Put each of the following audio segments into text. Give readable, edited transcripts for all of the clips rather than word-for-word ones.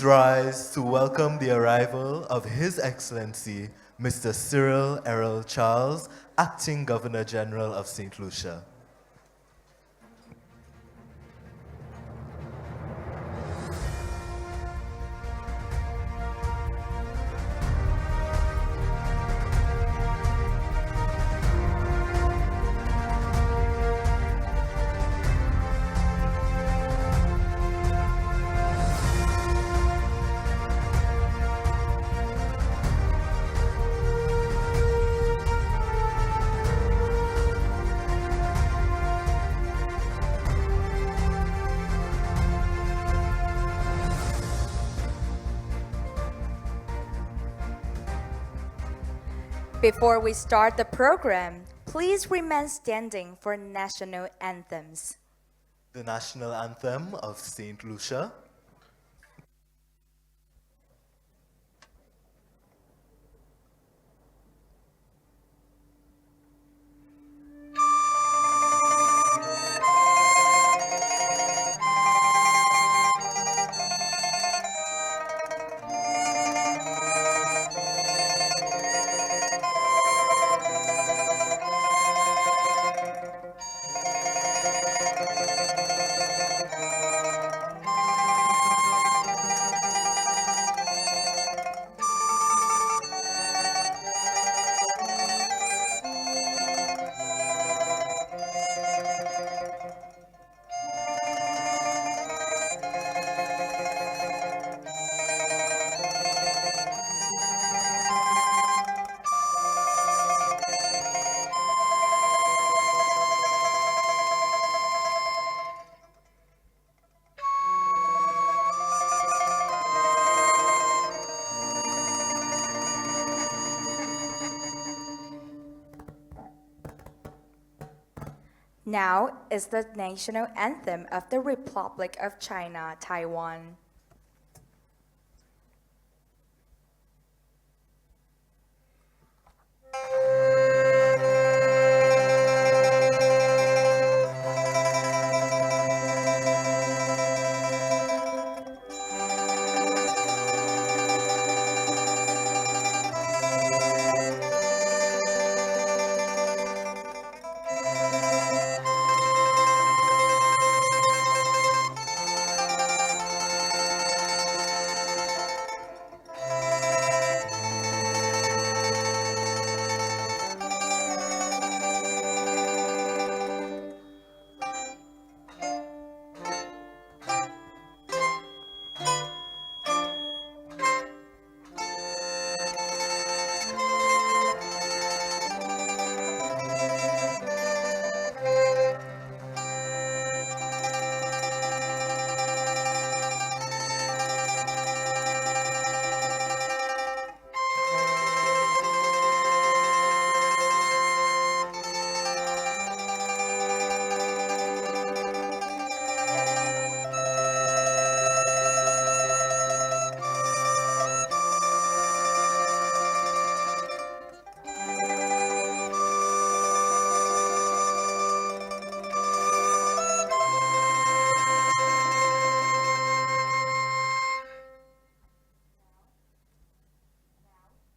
rise to welcome the arrival of His Excellency, Mr. Cyril Errol Charles, Acting Governor General of St. Lucia. Before we start the program, please remain standing for national anthems. The national anthem of St. Lucia. Now is the national anthem of the Republic of China, Taiwan.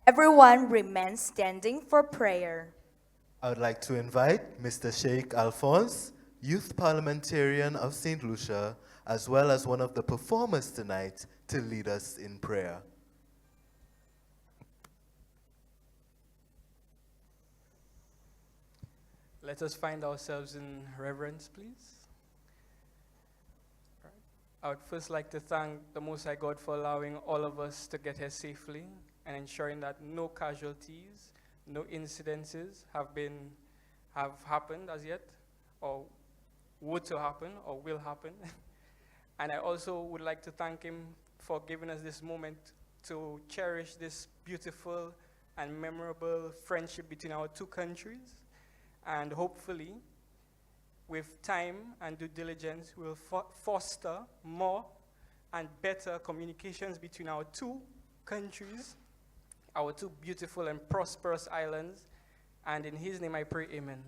Everyone remain standing for prayer. I would like to invite Mr. Sheikh Alphonse, Youth Parliamentarian of St. Lucia, as well as one of the performers tonight, to lead us in prayer. Let us find ourselves in reverence, please. I would first like to thank the Most High God for allowing all of us to get here safely and ensuring that no casualties, no incidences have happened as yet, or would to happen, or will happen. And I also would like to thank him for giving us this moment to cherish this beautiful and memorable friendship between our two countries. And hopefully, with time and due diligence, we'll foster more and better communications between our two countries, our two beautiful and prosperous islands. And in his name I pray, amen.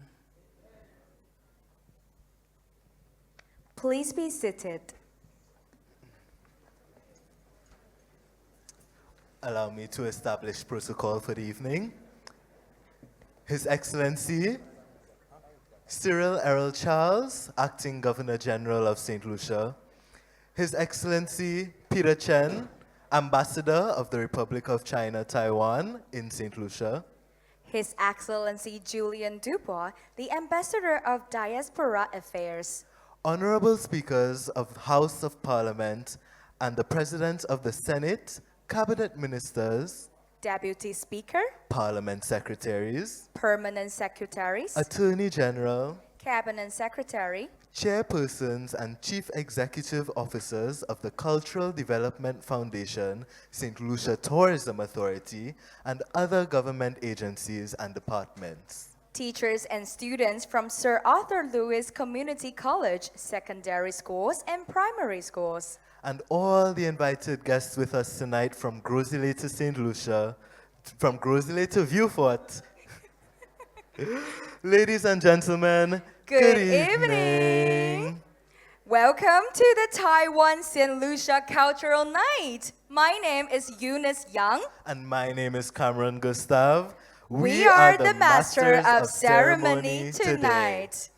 Please be seated. Allow me to establish protocol for the evening. His Excellency Cyril Errol Charles, Acting Governor General of St. Lucia. His Excellency Peter Chen, Ambassador of the Republic of China, Taiwan in St. Lucia. His Excellency Julian Dubois, the Ambassador of Diaspora Affairs. Honorable Speakers of the House of Parliament and the President of the Senate, Cabinet Ministers, Deputy Speaker, Parliament Secretaries, Permanent Secretaries, Attorney General, Cabinet Secretary, Chairpersons and Chief Executive Officers of the Cultural Development Foundation, St. Lucia Tourism Authority, and other government agencies and departments. teachers and students from Sir Arthur Lewis Community College, secondary schools and primary schools. And all the invited guests with us tonight from Grosile to St. Lucia, from Grosile to Vieux-Fort. Ladies and gentlemen, Good evening. Welcome to the Taiwan St. Lucia Cultural Night. My name is Eunice Young. And my name is Cameron Gustav. We are the Master of Ceremony tonight.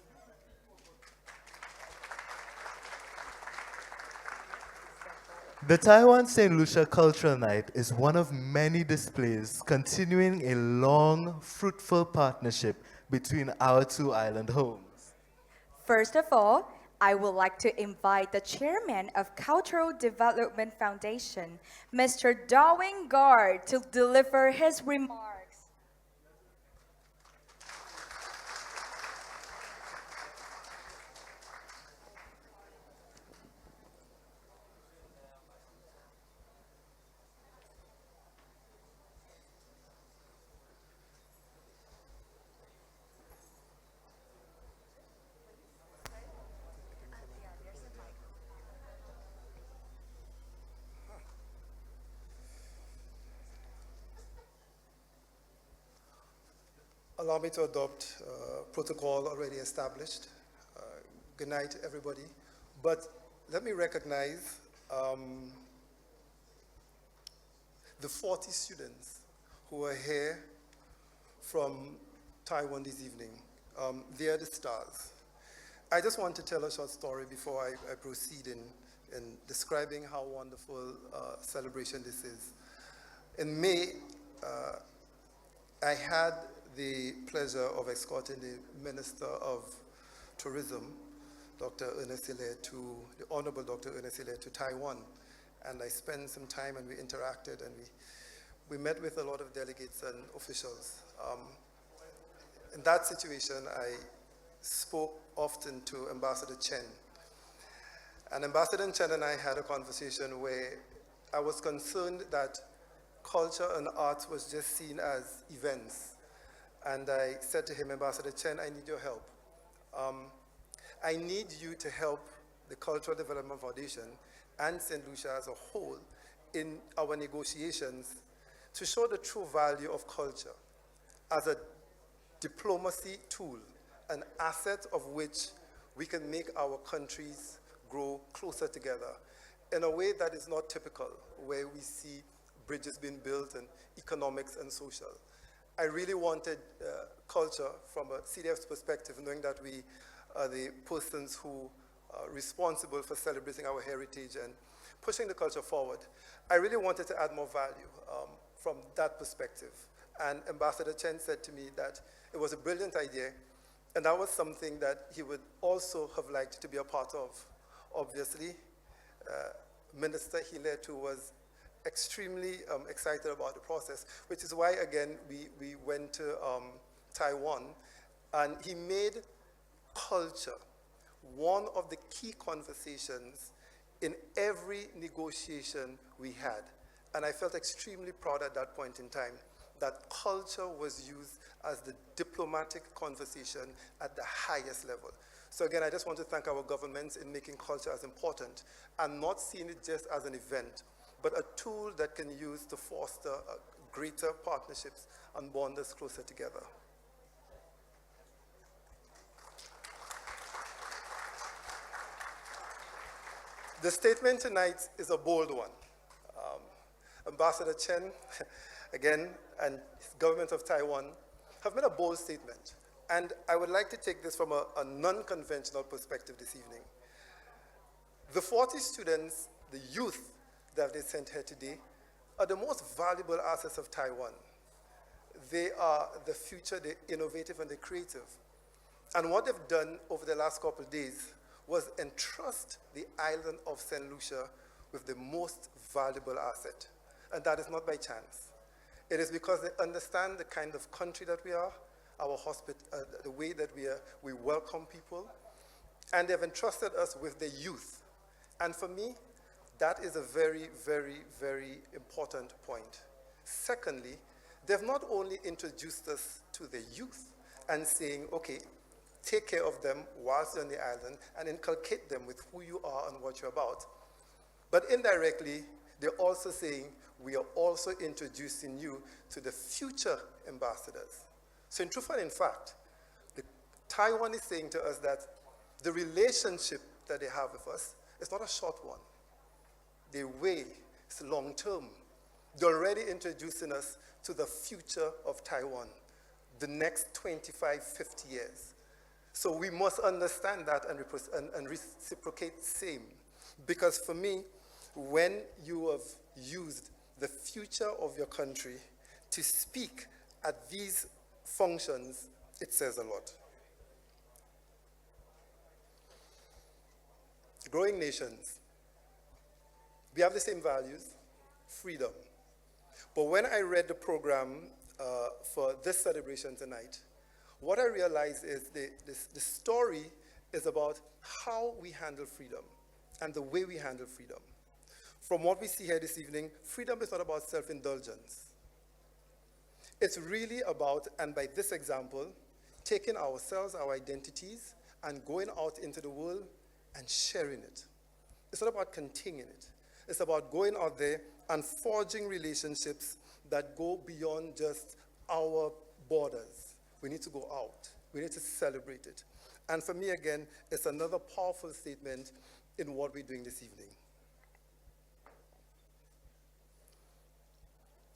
The Taiwan St. Lucia Cultural Night is one of many displays continuing a long, fruitful partnership between our two island homes. First of all, I would like to invite the chairman of Cultural Development Foundation, Mr. Darwin Gard, to deliver his remarks. Allow me to adopt protocol already established. Good night, everybody. But let me recognize the 40 students who are here from Taiwan this evening. They are the stars. I just want to tell a short story before I proceed in describing how wonderful celebration this is. In May, I had the pleasure of escorting the Minister of Tourism, Dr. Ernest Hilaire, the Honorable Dr. Ernest Hilaire, to Taiwan. And I spent some time and we interacted and we met with a lot of delegates and officials. In that situation, I spoke often to Ambassador Chen. And Ambassador Chen and I had a conversation where I was concerned that culture and arts was just seen as events. And I said to him, Ambassador Chen, I need your help. I need you to help the Cultural Development Foundation and St. Lucia as a whole in our negotiations to show the true value of culture as a diplomacy tool, an asset of which we can make our countries grow closer together in a way that is not typical, where we see bridges being built and economics and social. I really wanted culture from a CDF's perspective, knowing that we are the persons who are responsible for celebrating our heritage and pushing the culture forward. I really wanted to add more value from that perspective. And Ambassador Chen said to me that it was a brilliant idea, and that was something that he would also have liked to be a part of. Obviously, Minister Hilaire too was extremely excited about the process, which is why, again, we went to Taiwan, and he made culture one of the key conversations in every negotiation we had. And I felt extremely proud at that point in time that culture was used as the diplomatic conversation at the highest level. So again, I just want to thank our governments in making culture as important and not seeing it just as an event, but a tool that can use to foster greater partnerships and bond us closer together. The statement tonight is a bold one. Ambassador Chen, again, and government of Taiwan have made a bold statement. And I would like to take this from a non-conventional perspective this evening. The 40 students, the youth that they sent here today, are the most valuable assets of Taiwan. They are the future, they're innovative and they're creative. And what they've done over the last couple of days was entrust the island of St. Lucia with the most valuable asset. And that is not by chance. It is because they understand the kind of country that we are, the way that we welcome people, and they've entrusted us with the youth. And for me, that is a very, very, very important point. Secondly, they've not only introduced us to the youth and saying, okay, take care of them whilst you're on the island and inculcate them with who you are and what you're about, but indirectly, they're also saying, we are also introducing you to the future ambassadors. So in truth and in fact, Taiwan is saying to us that the relationship that they have with us is not a short one. The way is long term. They're already introducing us to the future of Taiwan, the next 25, 50 years. So we must understand that and reciprocate same. Because for me, when you have used the future of your country to speak at these functions, it says a lot. Growing nations. We have the same values, freedom. But when I read the program for this celebration tonight, what I realized is the story is about how we handle freedom and the way we handle freedom. From what we see here this evening, freedom is not about self-indulgence. It's really about, and by this example, taking ourselves, our identities, and going out into the world and sharing it. It's not about containing it. It's about going out there and forging relationships that go beyond just our borders. We need to go out. We need to celebrate it. And for me, again, it's another powerful statement in what we're doing this evening.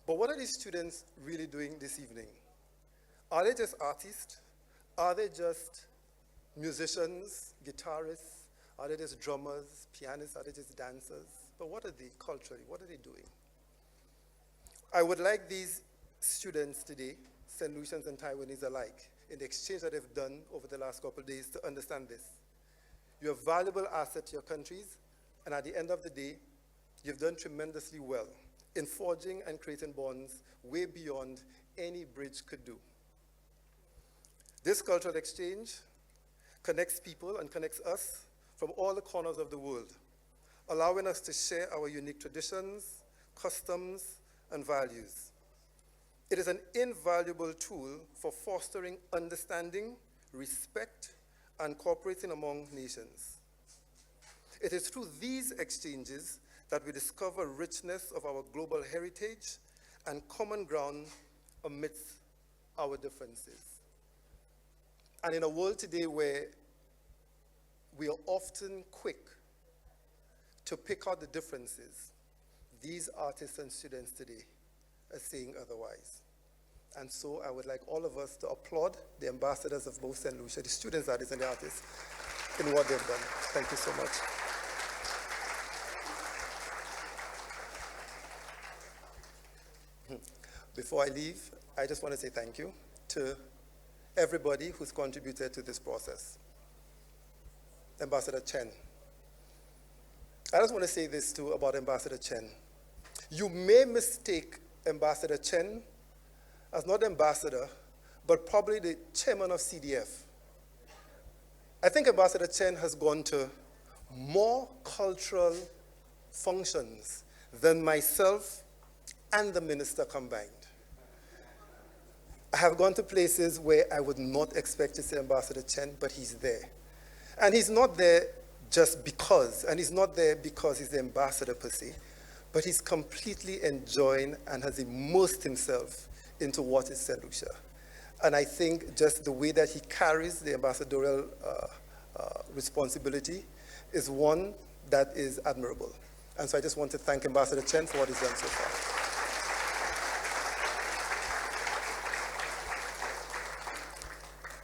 But what are these students really doing this evening? Are they just artists? Are they just musicians, guitarists? Are they just drummers, pianists? Are they just dancers? But what are they culturally? What are they doing? I would like these students today, St. Lucians and Taiwanese alike, in the exchange that they've done over the last couple of days, to understand this. You're a valuable asset to your countries, and at the end of the day, you've done tremendously well in forging and creating bonds way beyond any bridge could do. This cultural exchange connects people and connects us from all the corners of the world, allowing us to share our unique traditions, customs, and values. It is an invaluable tool for fostering understanding, respect, and cooperating among nations. It is through these exchanges that we discover richness of our global heritage and common ground amidst our differences. And in a world today where we are often quick to pick out the differences, these artists and students today are saying otherwise. And so I would like all of us to applaud the ambassadors of both St. Lucia, the students, artists, and the artists, in what they've done. Thank you so much. Before I leave, I just want to say thank you to everybody who's contributed to this process. Ambassador Chen. I just want to say this too about Ambassador Chen. You may mistake Ambassador Chen as not ambassador, but probably the chairman of CDF. I think Ambassador Chen has gone to more cultural functions than myself and the minister combined. I have gone to places where I would not expect to see Ambassador Chen, but he's there. And he's not there just because, and he's not there because he's the ambassador per se, but he's completely enjoying and has immersed himself into what is St. Lucia. And I think just the way that he carries the ambassadorial responsibility is one that is admirable. And so I just want to thank Ambassador Chen for what he's done so far.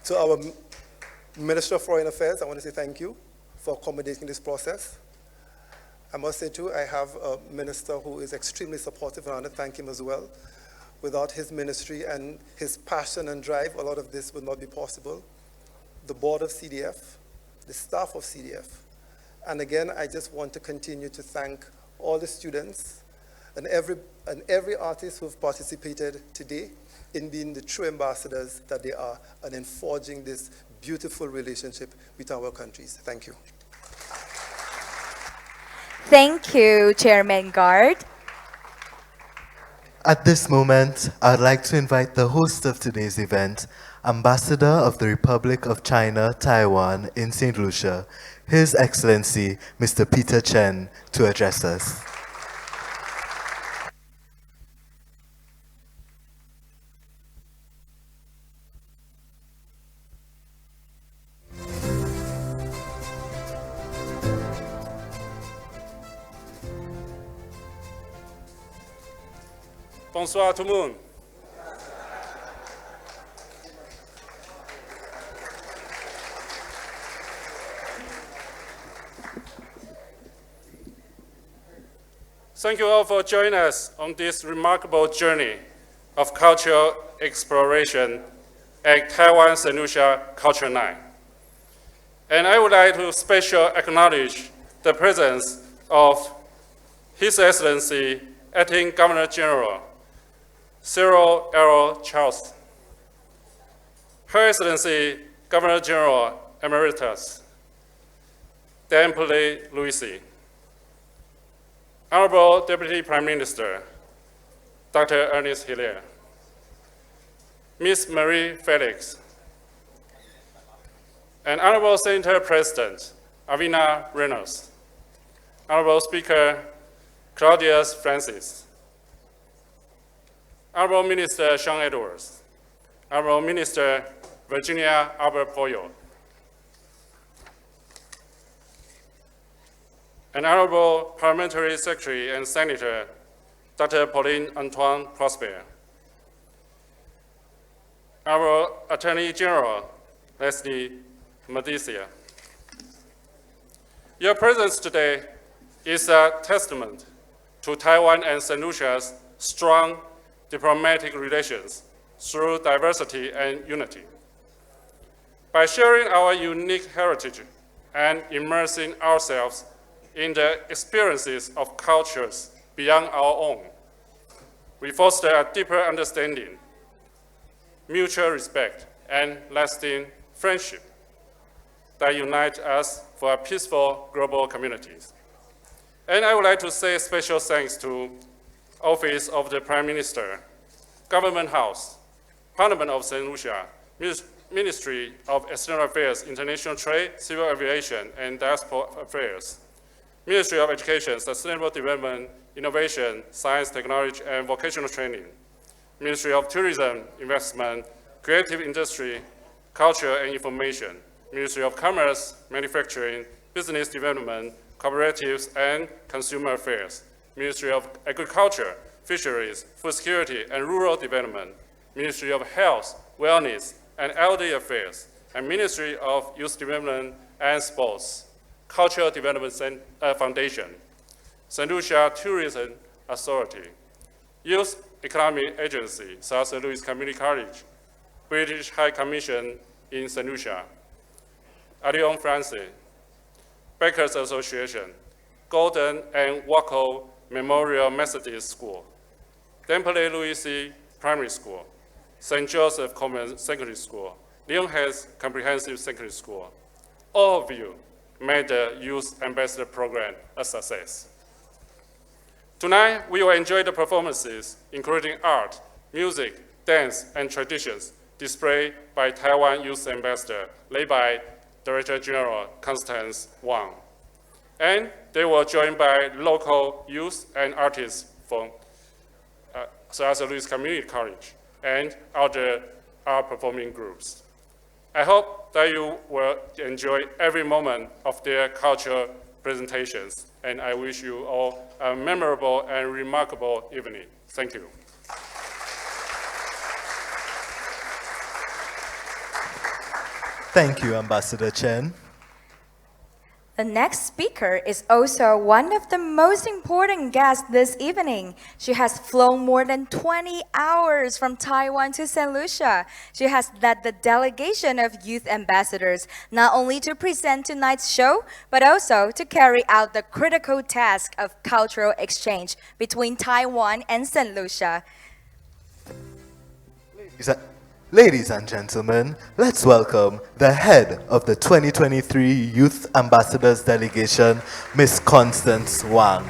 To our Minister of Foreign Affairs, I want to say thank you for accommodating this process. I must say too, I have a minister who is extremely supportive, and I want to thank him as well. Without his ministry and his passion and drive, a lot of this would not be possible. The board of CDF, the staff of CDF. And again, I just want to continue to thank all the students and every artist who've participated today in being the true ambassadors that they are and in forging this beautiful relationship with our countries. Thank you. Thank you, Chairman Guard. At this moment, I'd like to invite the host of today's event, Ambassador of the Republic of China, Taiwan, in St. Lucia, His Excellency, Mr. Peter Chen, to address us. Bonsoir tout le monde. Thank you all for joining us on this remarkable journey of cultural exploration at Taiwan St. Lucia Culture Night. And I would like to specially acknowledge the presence of His Excellency Acting Governor General Cyril L. Charles, Her Excellency Governor General Emeritus Dempsey Lucia, Honorable Deputy Prime Minister Dr. Ernest Hilaire, Ms. Marie Felix, and Honorable Senator President Avina Reynolds, Honorable Speaker Claudius Francis, Honorable Minister Sean Edwards, Honorable Minister Virginia Albert Poyo, and Honorable Parliamentary Secretary and Senator Dr. Pauline Antoine Prosper, Honorable Attorney General Leslie Medicia. Your presence today is a testament to Taiwan and St. Lucia's strong diplomatic relations through diversity and unity. By sharing our unique heritage and immersing ourselves in the experiences of cultures beyond our own, we foster a deeper understanding, mutual respect, and lasting friendship that unite us for a peaceful global communities. And I would like to say special thanks to Office of the Prime Minister, Government House, Parliament of St. Lucia, Ministry of External Affairs, International Trade, Civil Aviation, and Diaspora Affairs, Ministry of Education, Sustainable Development, Innovation, Science, Technology, and Vocational Training, Ministry of Tourism, Investment, Creative Industry, Culture and Information, Ministry of Commerce, Manufacturing, Business Development, Cooperatives, and Consumer Affairs, Ministry of Agriculture, Fisheries, Food Security, and Rural Development, Ministry of Health, Wellness, and Elderly Affairs, and Ministry of Youth Development and Sports, Cultural Development Foundation, St. Lucia Tourism Authority, Youth Economic Agency, South St. Louis Community College, British High Commission in St. Lucia, Alliance Francaise, Bakers Association, Golden and Waco Memorial Methodist School, Dempsey Louis Primary School, St. Joseph Common Secondary School, Leon Heights Comprehensive Secondary School. All of you made the Youth Ambassador Program a success. Tonight, we will enjoy the performances, including art, music, dance, and traditions displayed by Taiwan Youth Ambassador, led by Director General Constance Wang. And they were joined by local youth and artists from South Louis Community College and other art performing groups. I hope that you will enjoy every moment of their cultural presentations, and I wish you all a memorable and remarkable evening. Thank you. Thank you, Ambassador Chen. The next speaker is also one of the most important guests this evening. She has flown more than 20 hours from Taiwan to St. Lucia. She has led the delegation of youth ambassadors not only to present tonight's show, but also to carry out the critical task of cultural exchange between Taiwan and St. Lucia. Ladies and gentlemen, let's welcome the head of the 2023 Youth Ambassadors Delegation, Ms. Constance Wang.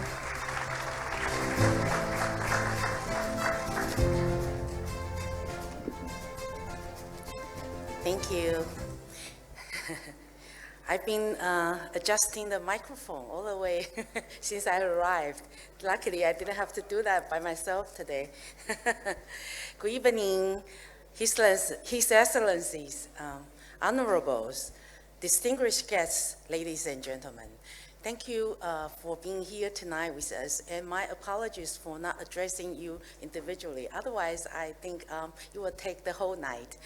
Thank you. I've been adjusting the microphone all the way since I arrived. Luckily, I didn't have to do that by myself today. Good evening, His Excellencies, Honorables, distinguished guests, ladies and gentlemen. Thank you for being here tonight with us, and my apologies for not addressing you individually. Otherwise, I think you will take the whole night.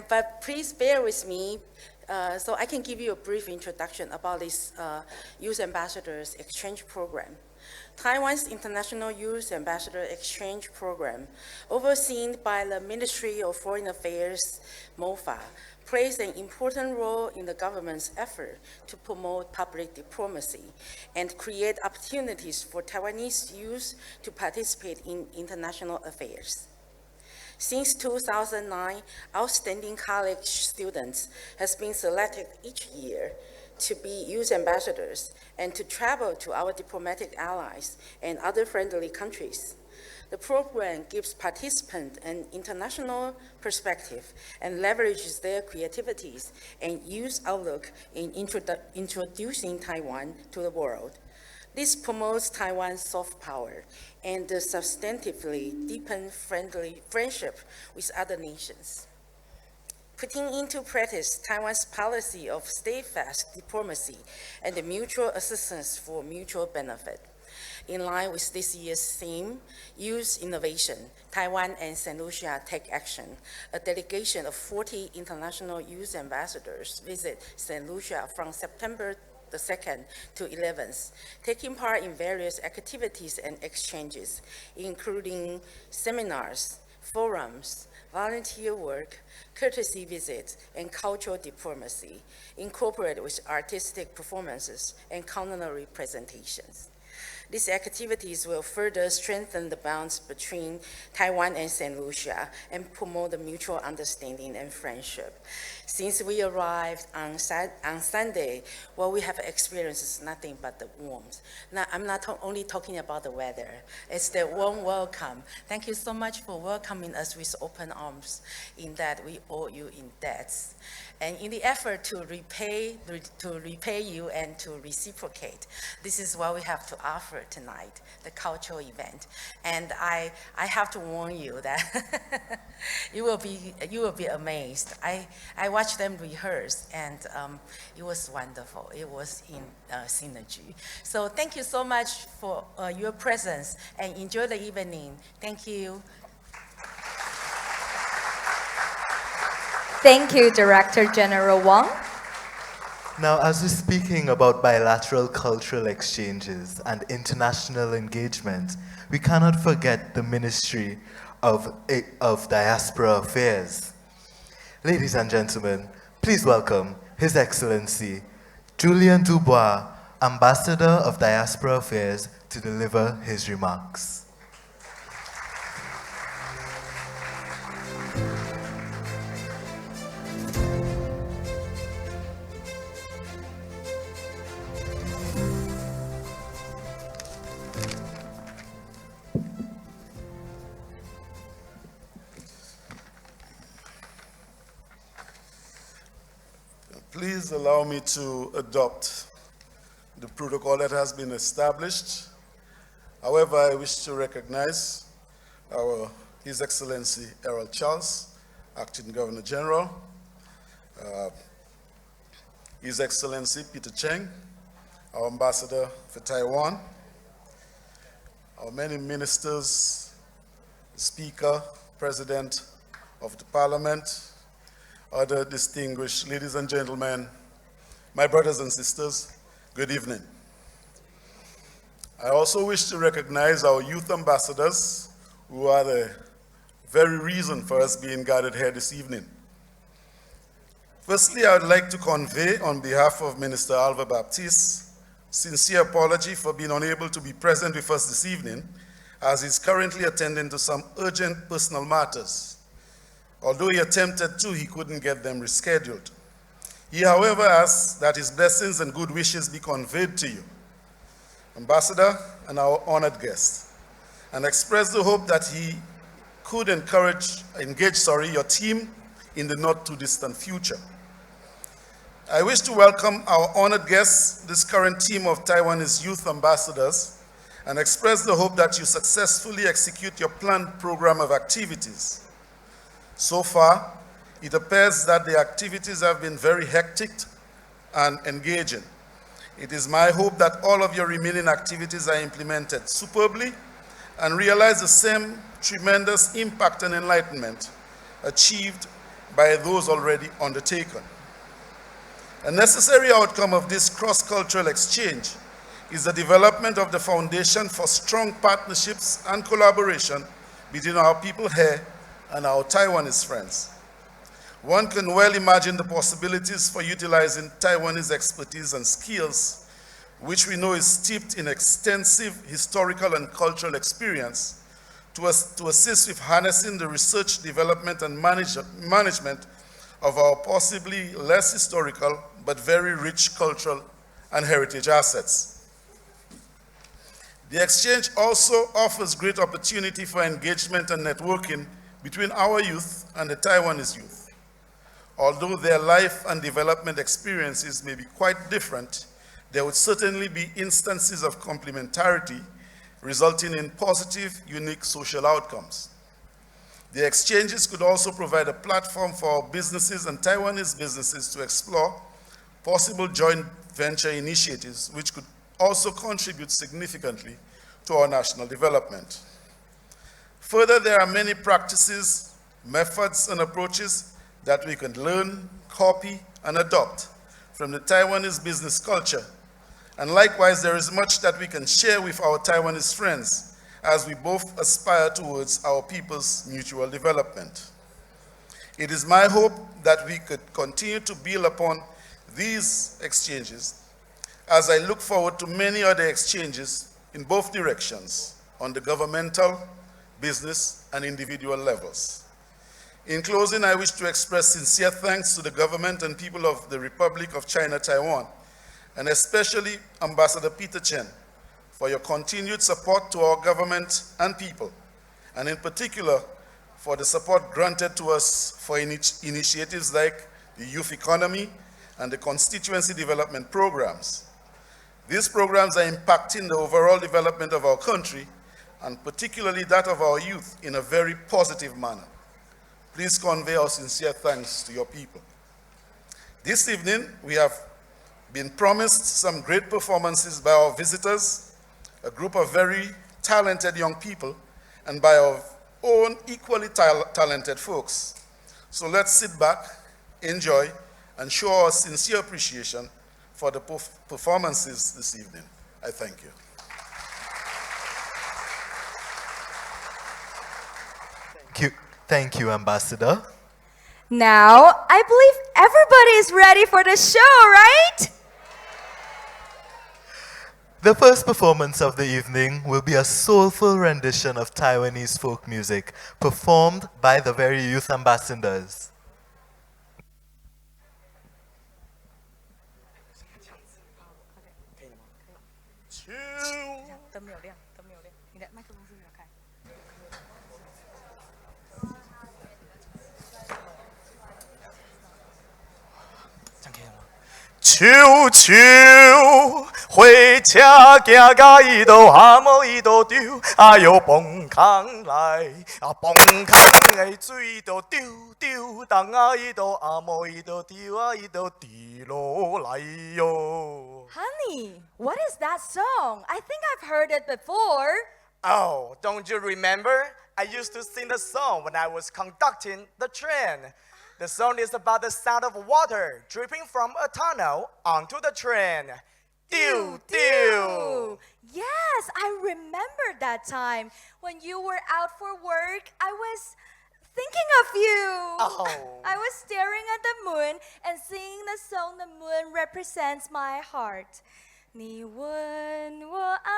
But please bear with me so I can give you a brief introduction about this Youth Ambassadors Exchange Program. Taiwan's International Youth Ambassador Exchange Program, overseen by the Ministry of Foreign Affairs, MOFA, plays an important role in the government's effort to promote public diplomacy and create opportunities for Taiwanese youth to participate in international affairs. Since 2009, outstanding college students has been selected each year to be youth ambassadors and to travel to our diplomatic allies and other friendly countries. The program gives participants an international perspective and leverages their creativities and youth outlook in introducing Taiwan to the world. This promotes Taiwan's soft power and substantively deepens friendship with other nations. Putting into practice Taiwan's policy of steadfast diplomacy and the mutual assistance for mutual benefit. In line with this year's theme, Youth Innovation, Taiwan and St. Lucia Take Action, a delegation of 40 international youth ambassadors visit St. Lucia from September the 2nd to 11th, taking part in various activities and exchanges, including seminars, forums, volunteer work, courtesy visits, and cultural diplomacy, incorporated with artistic performances and culinary presentations. These activities will further strengthen the bonds between Taiwan and St. Lucia and promote the mutual understanding and friendship. Since we arrived on Sunday, what we have experienced is nothing but the warmth. Now, I'm not only talking about the weather, it's the warm welcome. Thank you so much for welcoming us with open arms. In that, we owe you in debts. And in the effort to repay you and to reciprocate, this is what we have to offer tonight, the cultural event. And I have to warn you that you will be amazed. I watched them rehearse, and it was wonderful. It was in synergy. So thank you so much for your presence, and enjoy the evening. Thank you. Thank you, Director General Wang. Now, as we're speaking about bilateral cultural exchanges and international engagement, we cannot forget the Ministry of Diaspora Affairs. Ladies and gentlemen, please welcome His Excellency Julien Dubois, Ambassador of Diaspora Affairs, to deliver his remarks. Please allow me to adopt the protocol that has been established. However, I wish to recognize His Excellency Errol Charles, Acting Governor General, His Excellency Peter Cheng, our Ambassador for Taiwan, our many ministers, Speaker, President of the Parliament, other distinguished ladies and gentlemen, my brothers and sisters, good evening. I also wish to recognize our youth ambassadors, who are the very reason for us being gathered here this evening. Firstly, I would like to convey on behalf of Minister Alva Baptiste sincere apology for being unable to be present with us this evening, as he's currently attending to some urgent personal matters. Although he attempted to, he couldn't get them rescheduled. He, however, asks that his blessings and good wishes be conveyed to you, Ambassador and our honored guest, and express the hope that he could engage your team in the not too distant future. I wish to welcome our honored guests, this current team of Taiwanese youth ambassadors, and express the hope that you successfully execute your planned program of activities. So far, it appears that the activities have been very hectic and engaging. It is my hope that all of your remaining activities are implemented superbly and realize the same tremendous impact and enlightenment achieved by those already undertaken. A necessary outcome of this cross-cultural exchange is the development of the foundation for strong partnerships and collaboration between our people here and our Taiwanese friends. One can well imagine the possibilities for utilizing Taiwanese expertise and skills, which we know is steeped in extensive historical and cultural experience, to assist with harnessing the research, development, and management of our possibly less historical but very rich cultural and heritage assets. The exchange also offers great opportunity for engagement and networking between our youth and the Taiwanese youth. Although their life and development experiences may be quite different, there would certainly be instances of complementarity resulting in positive, unique social outcomes. The exchanges could also provide a platform for our businesses and Taiwanese businesses to explore possible joint venture initiatives, which could also contribute significantly to our national development. Further, there are many practices, methods, and approaches that we can learn, copy, and adopt from the Taiwanese business culture. And likewise, there is much that we can share with our Taiwanese friends as we both aspire towards our people's mutual development. It is my hope that we could continue to build upon these exchanges as I look forward to many other exchanges in both directions on the governmental, business, and individual levels. In closing, I wish to express sincere thanks to the government and people of the Republic of China, Taiwan, and especially Ambassador Peter Chen, for your continued support to our government and people, and in particular, for the support granted to us for initiatives like the youth economy and the constituency development programs. These programs are impacting the overall development of our country, and particularly that of our youth, in a very positive manner. Please convey our sincere thanks to your people. This evening, we have been promised some great performances by our visitors, a group of very talented young people, and by our own equally talented folks. So let's sit back, enjoy, and show our sincere appreciation for the performances this evening. I thank you. Thank you, Ambassador. Now, I believe everybody is ready for the show, right? The first performance of the evening will be a soulful rendition of Taiwanese folk music performed by the very youth ambassadors.秋秋回家行甲伊都阿某伊都丢，哎哟崩空来，啊崩空的水都丢丢，东啊伊都阿某伊都丢啊伊都滴落来哟。Honey, what is that song? I think I've heard it before. Oh, don't you remember? I used to sing the song when I was conducting the train. The song is about the sound of water dripping from a tunnel onto the train. Dew, dew. Yes, I remember that time when you were out for work. I was thinking of you. Oh. I was staring at the moon and singing the song The Moon Represents My Heart. 你问我爱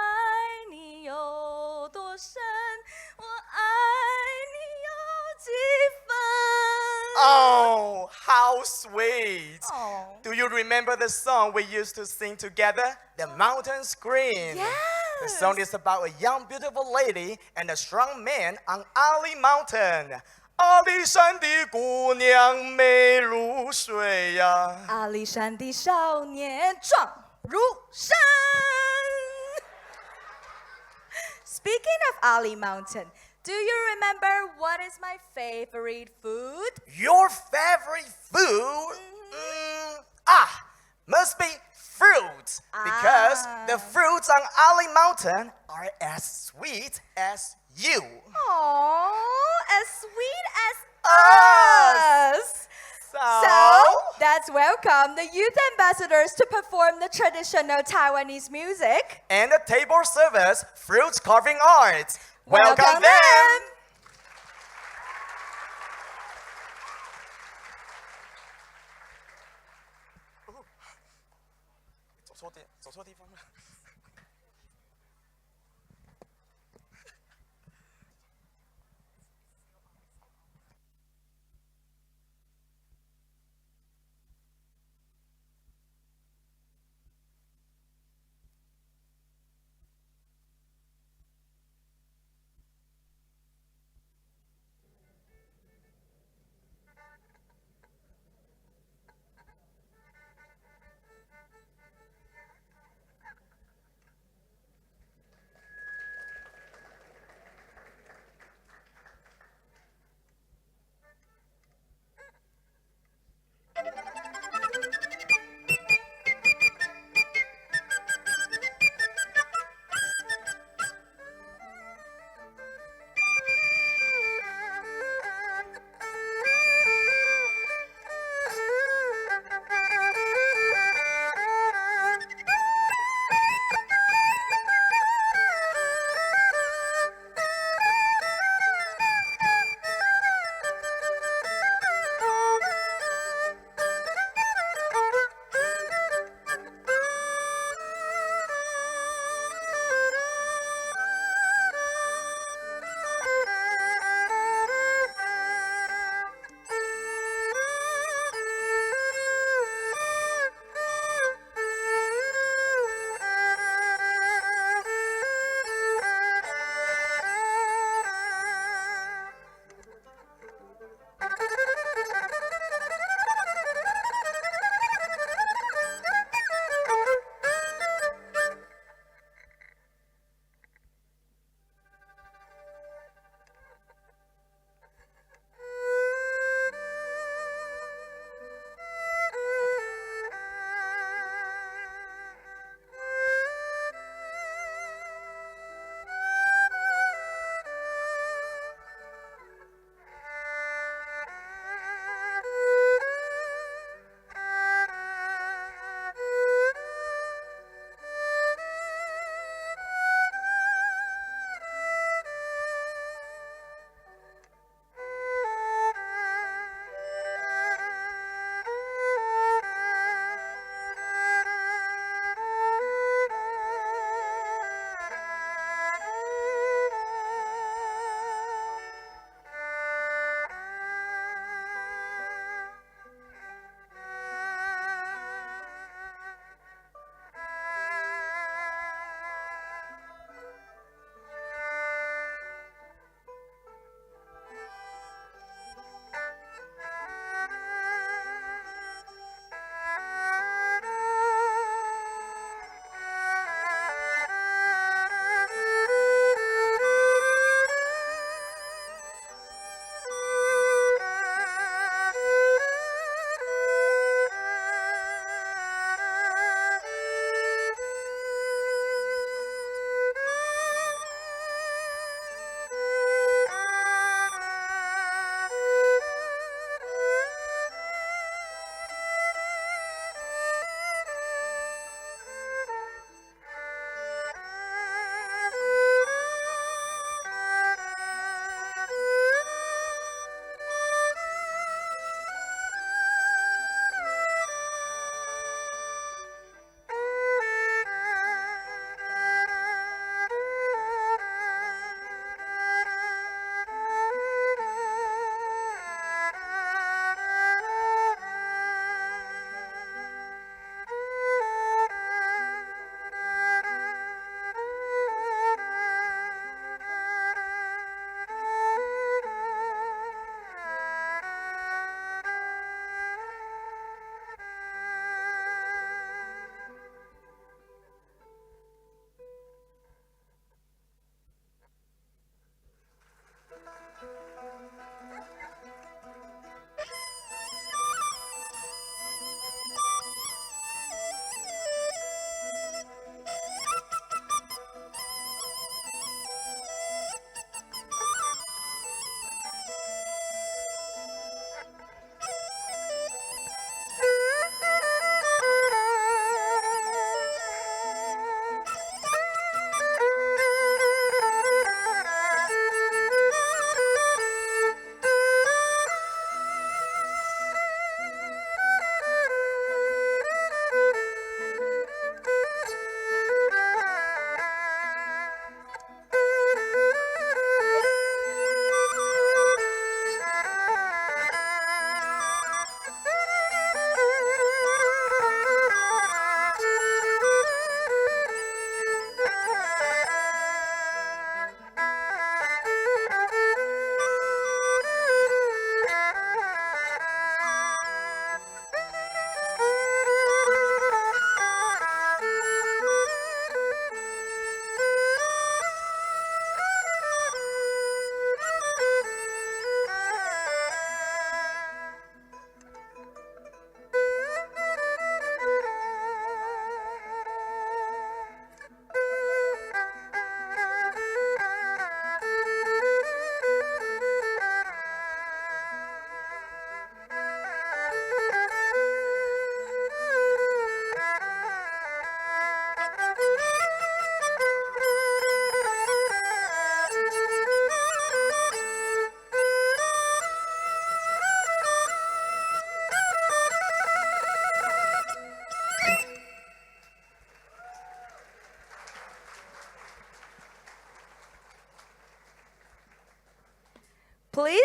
你有多深，我爱你有几分。 Oh, how sweet. Oh. Do you remember the song we used to sing together? The Mountain Scream. Yes. The song is about a young, beautiful lady and a strong man on Ali Mountain. 阿里山的姑娘美如水呀。阿里山的少年壮如山。Speaking of Ali Mountain, do you remember what is my favorite food? Your favorite food? Must be fruits. Because the fruits on Ali Mountain are as sweet as you. Oh, as sweet as Us. us. So, let's welcome the youth ambassadors to perform the traditional Taiwanese music. And the table service fruit carving art. Welcome them. Oh, 走错地方了。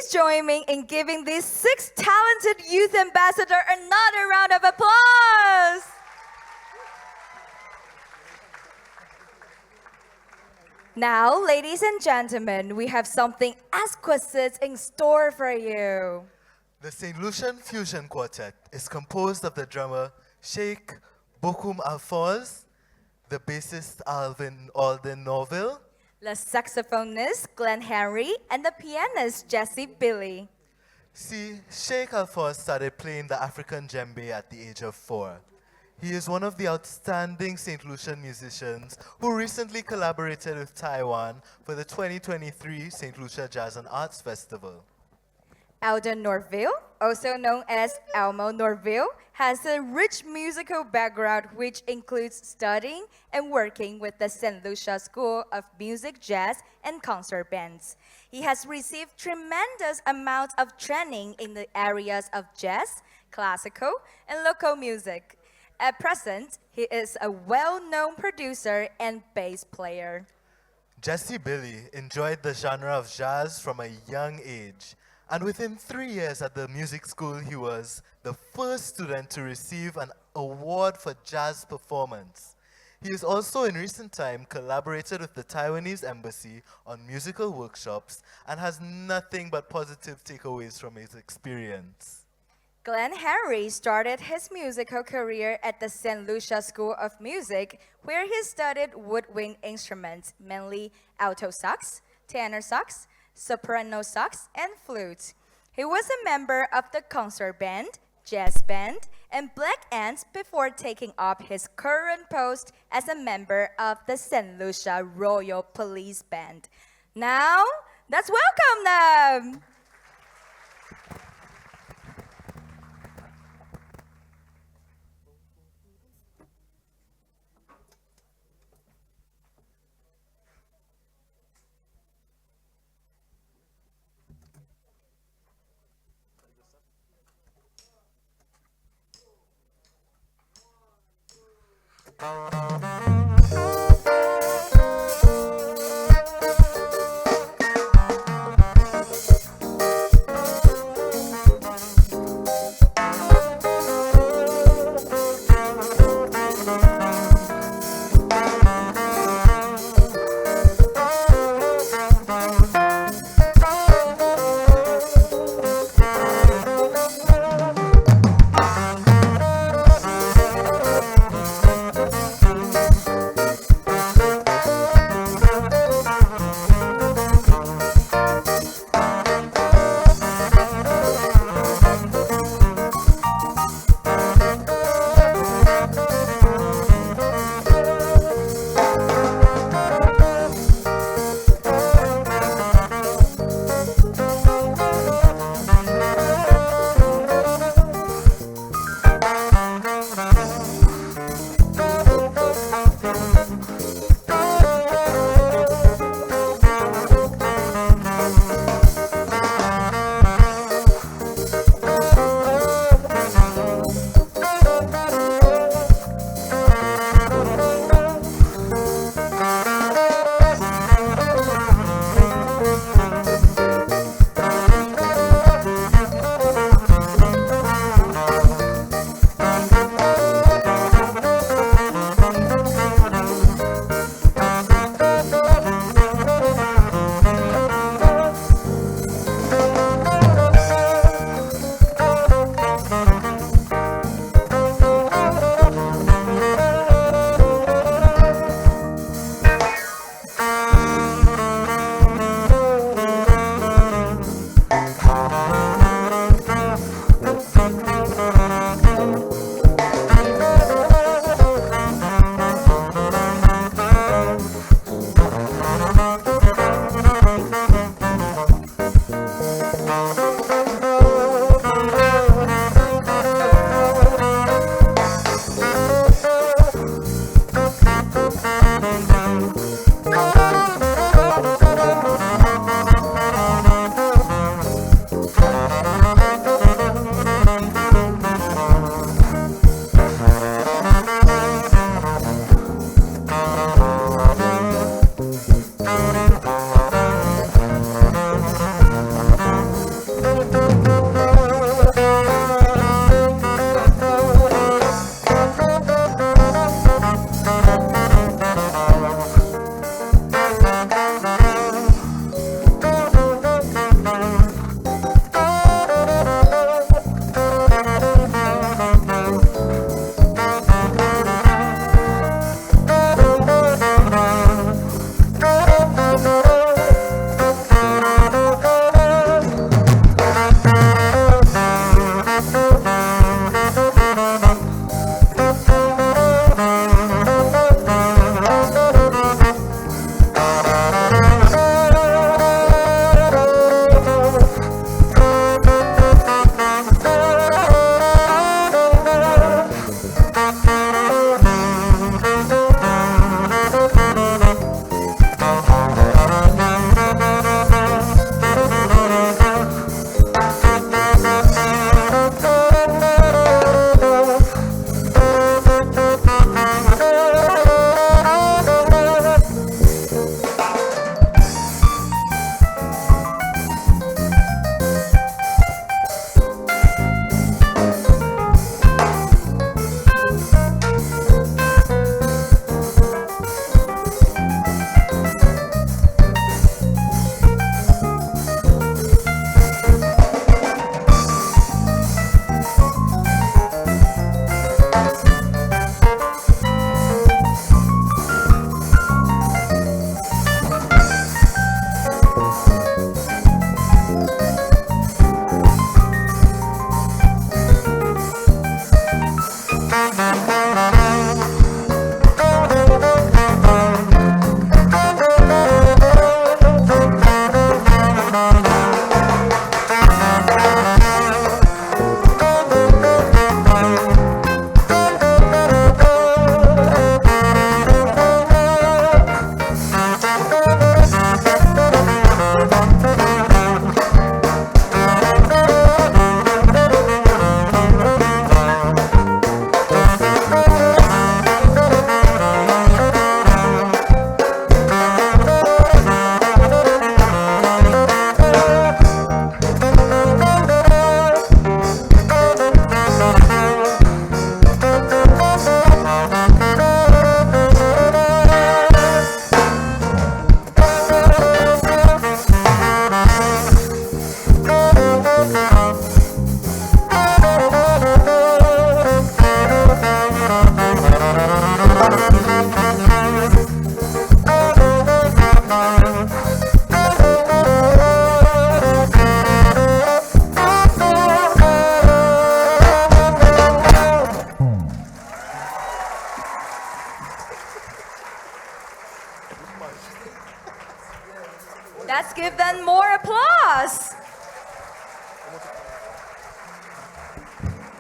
please join me in giving these 6 talented youth ambassadors another round of applause? Now, ladies and gentlemen, we have something exquisite in store for you. The St. Lucian Fusion Quartet is composed of the drummer Sheikh Bokum Alfoz, the bassist Alden Norville, The saxophonist Glenn Henry, and the pianist Jesse Billy. See, Sheikh Alfoz started playing the African djembe at the age of 4. He is one of the outstanding St. Lucian musicians who recently collaborated with Taiwan for the 2023 St. Lucia Jazz and Arts Festival. Alden Norville, also known as Elmo Norville, has a rich musical background which includes studying and working with the St. Lucia School of Music, Jazz, and Concert Bands. He has received tremendous amounts of training in the areas of jazz, classical, and local music. At present, he is a well-known producer and bass player. Jesse Billy enjoyed the genre of jazz from a young age, and within 3 years at the music school, he was the first student to receive an award for jazz performance. He has also in recent time collaborated with the Taiwanese embassy on musical workshops and has nothing but positive takeaways from his experience. Glenn Henry started his musical career at the St. Lucia School of Music, where he studied woodwind instruments, mainly alto sax, tenor sax, soprano sax, and flute. He was a member of the concert band, jazz band, and black ants before taking up his current post as a member of the St. Lucia Royal Police Band. Now, let's welcome them!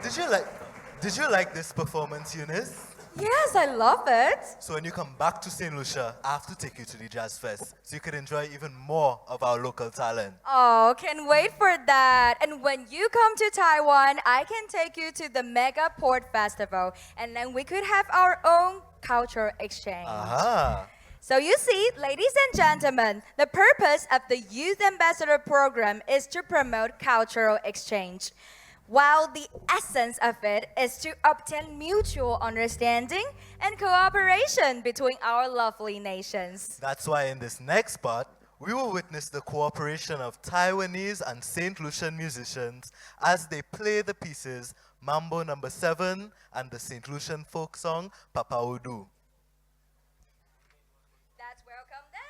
Did you like did you like this performance, Eunice? Yes, I love it. So when you come back to St. Lucia, I have to take you to the Jazz Fest so you can enjoy even more of our local talent. Oh, can't wait for that. And when you come to Taiwan, I can take you to the Mega Port Festival, and then we could have our own cultural exchange. Aha. So you see, ladies and gentlemen, the purpose of the Youth Ambassador Program is to promote cultural exchange, while the essence of it is to obtain mutual understanding and cooperation between our lovely nations. That's why in this next part, we will witness the cooperation of Taiwanese and St. Lucian musicians as they play the pieces Mambo Number 7 and the St. Lucian folk song Papa Udu. Let's welcome them.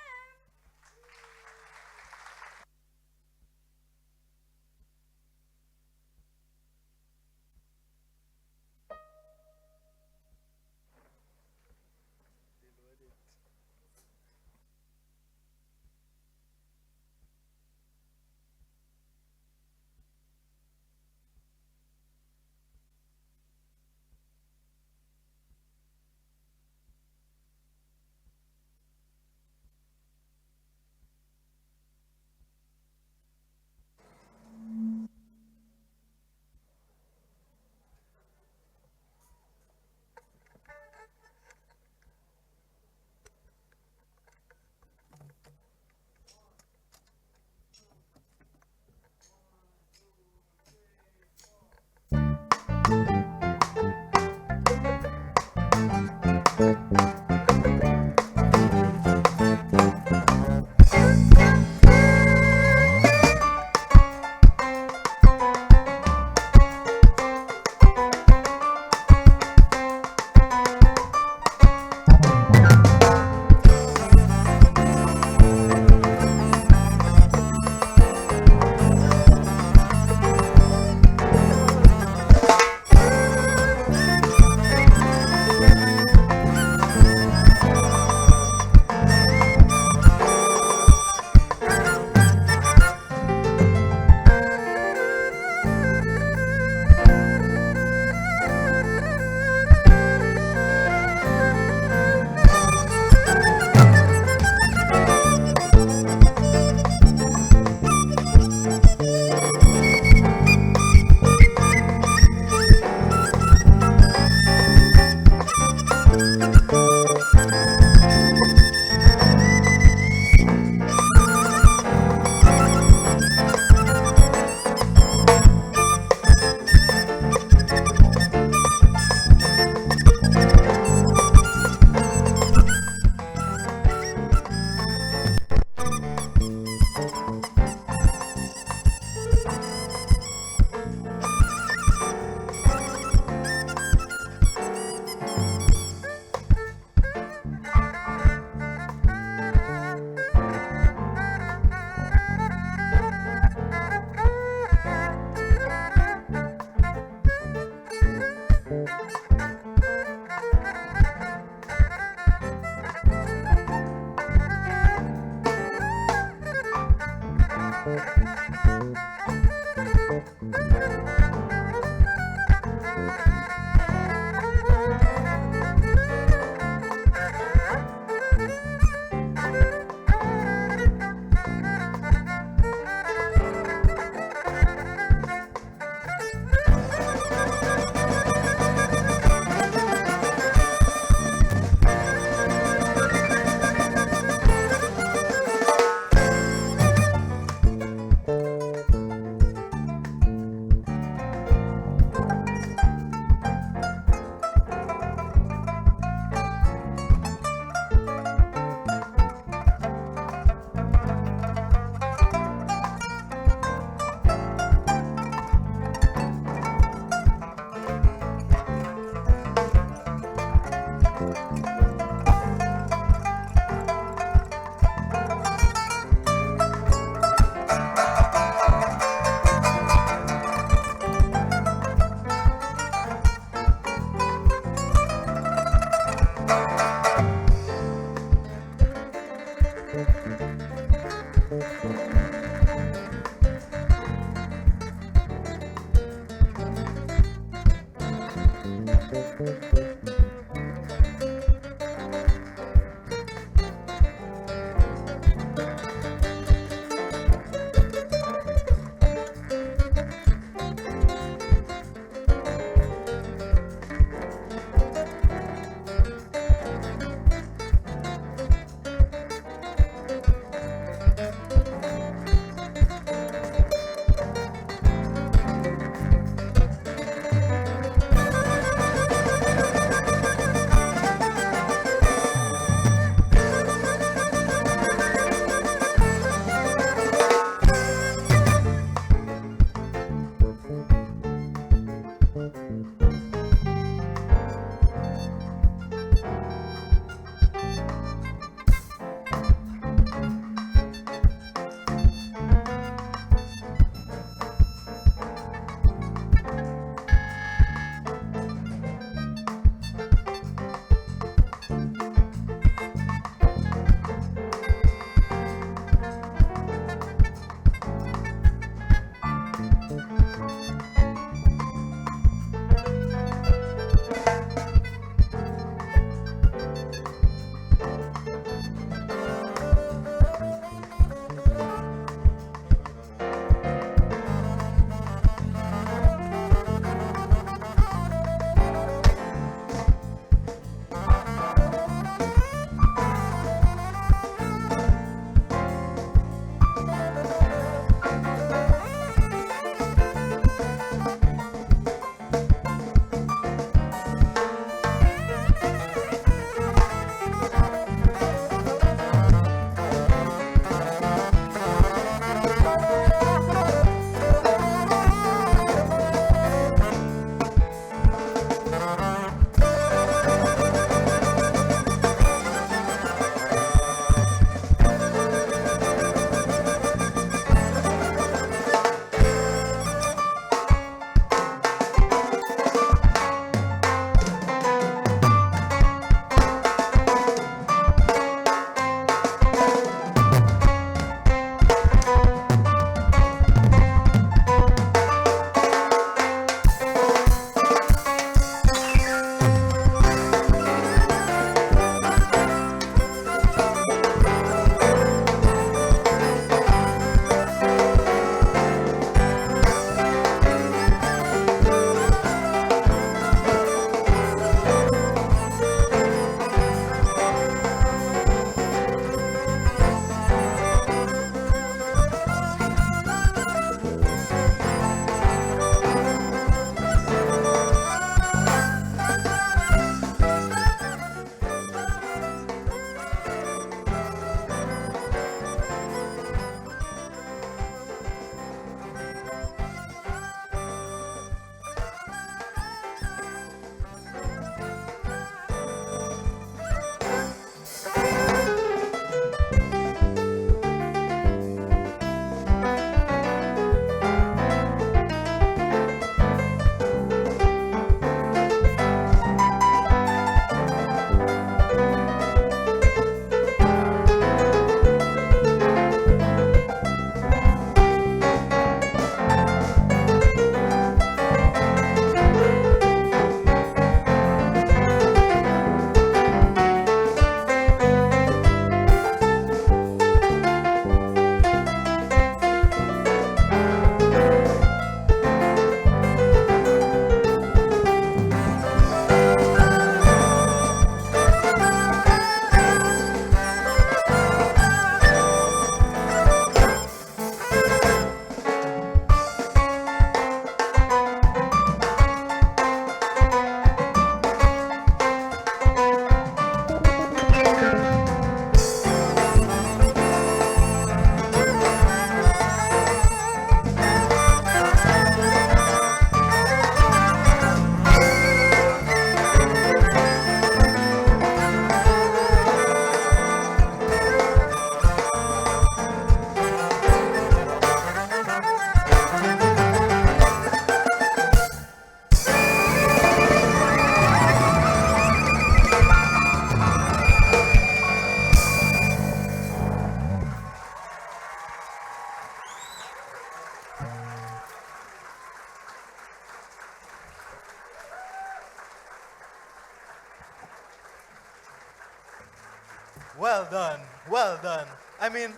Well done, well done. I mean,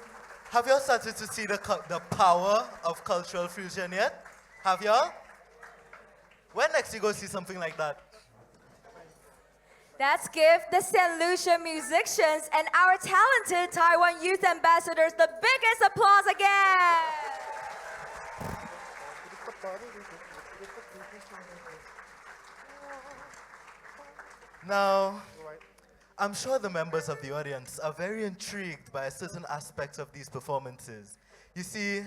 have y'all started to see the power of cultural fusion yet? Have y'all? When next you go see something like that? Let's give the St. Lucia musicians and our talented Taiwan youth ambassadors the biggest applause again. Now, I'm sure the members of the audience are very intrigued by a certain aspect of these performances. You see,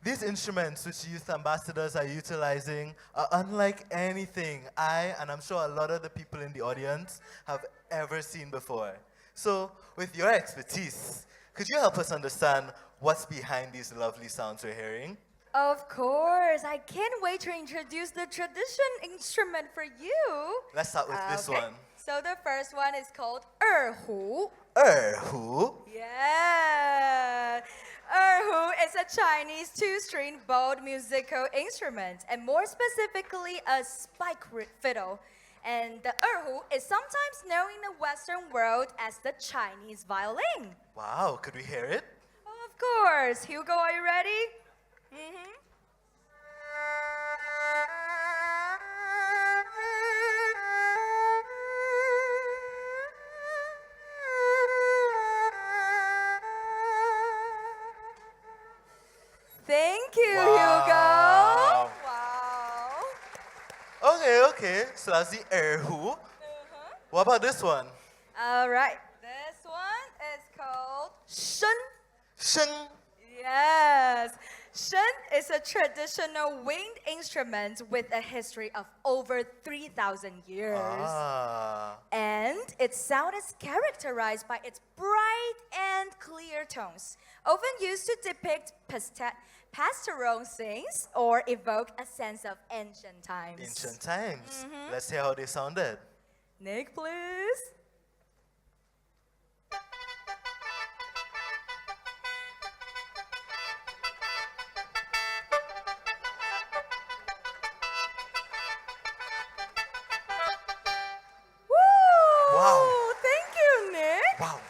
these instruments which youth ambassadors are utilizing are unlike anything and I'm sure a lot of the people in the audience have ever seen before. So, with your expertise, could you help us understand what's behind these lovely sounds we're hearing? Of course, I can't wait to introduce the tradition instrument for you. Let's start with this Okay, one. So the first one is called erhu. Erhu. Yeah. Erhu is a Chinese two-string bowed musical instrument, and more specifically, a spike fiddle. And the erhu is sometimes known in the Western world as the Chinese violin. Wow, could we hear it? Of course. Hugo, are you ready? Mm-hmm. Thank you, Wow. Hugo. Wow. Okay. So that's the erhu. What about this one? All right. This one is called shun. Sheng. Yes. Shun is a traditional wind instrument with a history of over 3,000 years. And its sound is characterized by its bright and clear tones, often used to depict pastoral scenes or evoke a sense of ancient times. Ancient times. Let's hear how they sounded. Nick, please. Woo! Wow. Thank you, Nick. Wow.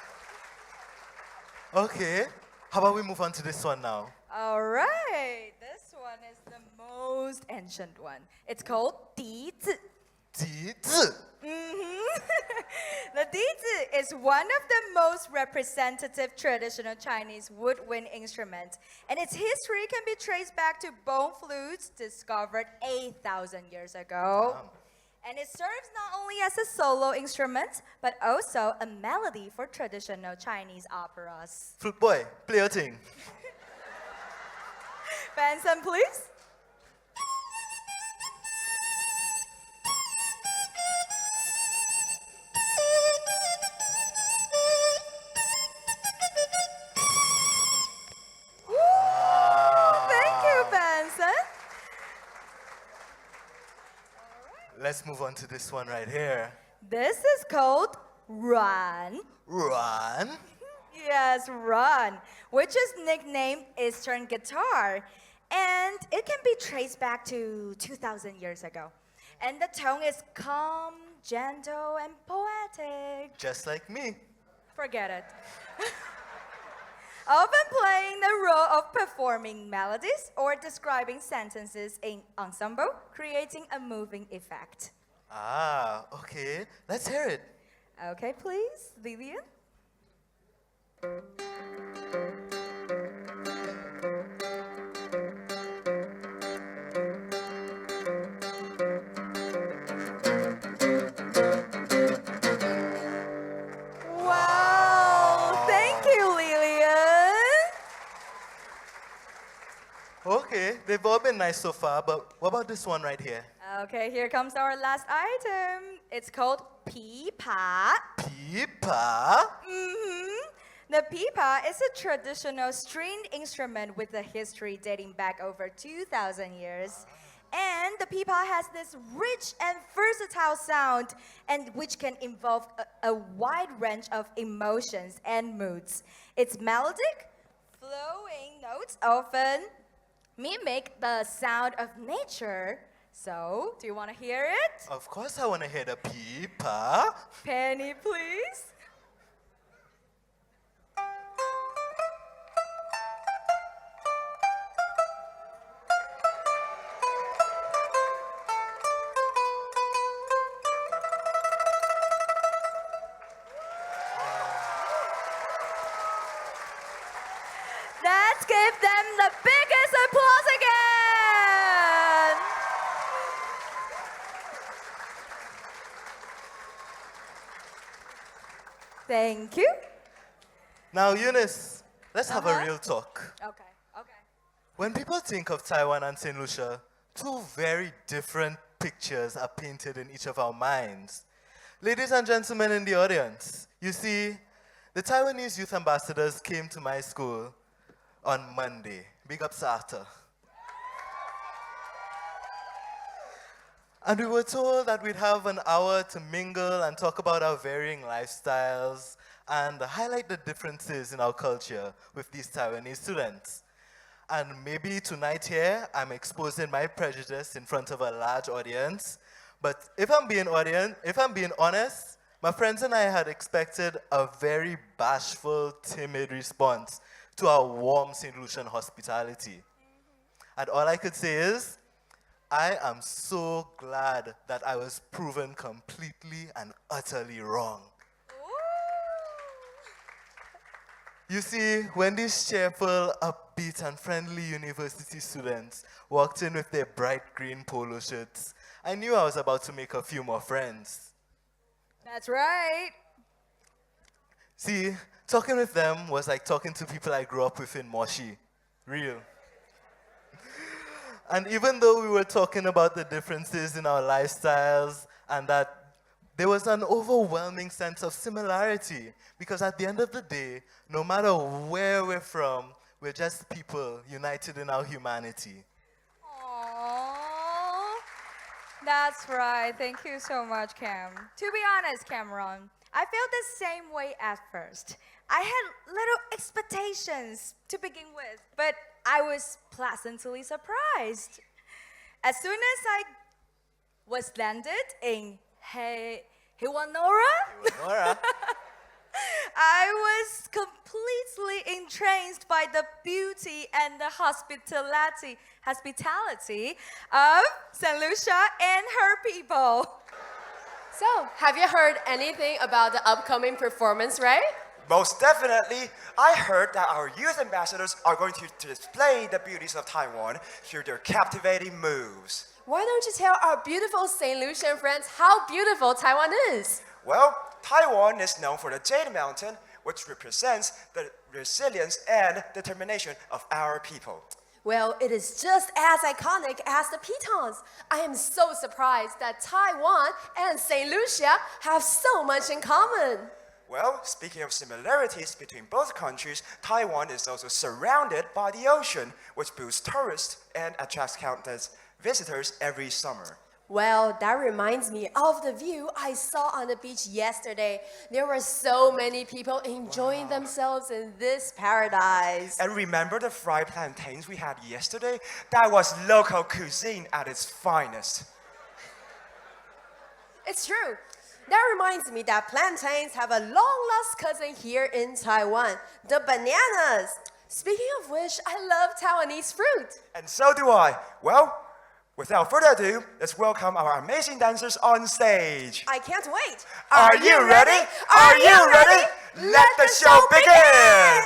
Okay. How about we move on to this one now? All right. This one is the most ancient one. It's called Di Zi. Di Zi. The Di Zi is one of the most representative traditional Chinese woodwind instruments, and its history can be traced back to bone flutes discovered 8,000 years ago. Wow. And it serves not only as a solo instrument, but also a melody for traditional Chinese operas. Flute boy, play your thing. Benson, please. Thank you, Benson. Let's move on to this one right here. This is called Run. Run. Yes, Run, which is nicknamed Eastern guitar. And it can be traced back to 2,000 years ago. And the tone is calm, gentle, and poetic. Just like me. Forget it. Often playing the role of performing melodies or describing sentences in ensemble, creating a moving effect. Okay. Let's hear it. Okay, please, Lillian. Wow, thank you, Lillian. Okay, they've all been nice so far, but what about this one right here? Okay, here comes our last item. It's called pipa. Pipa. The pipa is a traditional stringed instrument with a history dating back over 2,000 years. And the pipa has this rich and versatile sound, and which can involve a wide range of emotions and moods. Its melodic, flowing notes often mimic the sound of nature. So, do you want to hear it? Of course I want to hear the pipa. Penny, please. them the biggest applause again. Thank you. Now, Eunice, let's have a Uh-huh. real talk. Okay. When people think of Taiwan and St. Lucia, two very different pictures are painted in each of our minds. Ladies and gentlemen in the audience, you see, the Taiwanese youth ambassadors came to my school on Monday. Big up Sata. And we were told that we'd have an hour to mingle and talk about our varying lifestyles and highlight the differences in our culture with these Taiwanese students. And maybe tonight here, I'm exposing my prejudice in front of a large audience. But if I'm being honest, my friends and I had expected a very bashful, timid response to our warm St. Lucian hospitality. And all I could say is, I am so glad that I was proven completely and utterly wrong. You see, when these cheerful, upbeat, and friendly university students walked in with their bright green polo shirts, I knew I was about to make a few more friends. That's right. See, talking with them was like talking to people I grew up with in Moshi. Real. And even though we were talking about the differences in our lifestyles and that there was an overwhelming sense of similarity, because at the end of the day, no matter where we're from, we're just people united in our humanity. Aww. That's right. Thank you so much, Cam. To be honest, Cameron, I felt the same way at first. I had little expectations to begin with, but I was pleasantly surprised. As soon as I was landed in Hiwanora, I was completely entranced by the beauty and the hospitality of St. Lucia and her people. So, have you heard anything about the upcoming performance, right? Most definitely, I heard that our youth ambassadors are going to display the beauties of Taiwan through their captivating moves. Why don't you tell our beautiful St. Lucian friends how beautiful Taiwan is? Well, Taiwan is known for the Jade Mountain, which represents the resilience and determination of our people. Well, it is just as iconic as the pitons. I am so surprised that Taiwan and St. Lucia have so much in common. Well, speaking of similarities between both countries, Taiwan is also surrounded by the ocean, which boosts tourists and attracts countless visitors every summer. Well, that reminds me of the view I saw on the beach yesterday. There were so many people enjoying themselves in this paradise. And remember the fried plantains we had yesterday? That was local cuisine at its finest. It's true. That reminds me that plantains have a long-lost cousin here in Taiwan, the bananas. Speaking of which, I love Taiwanese fruit. And so do I. Well, without further ado, let's welcome our amazing dancers on stage. I can't wait. Are you ready? Are you ready? Let the show begin!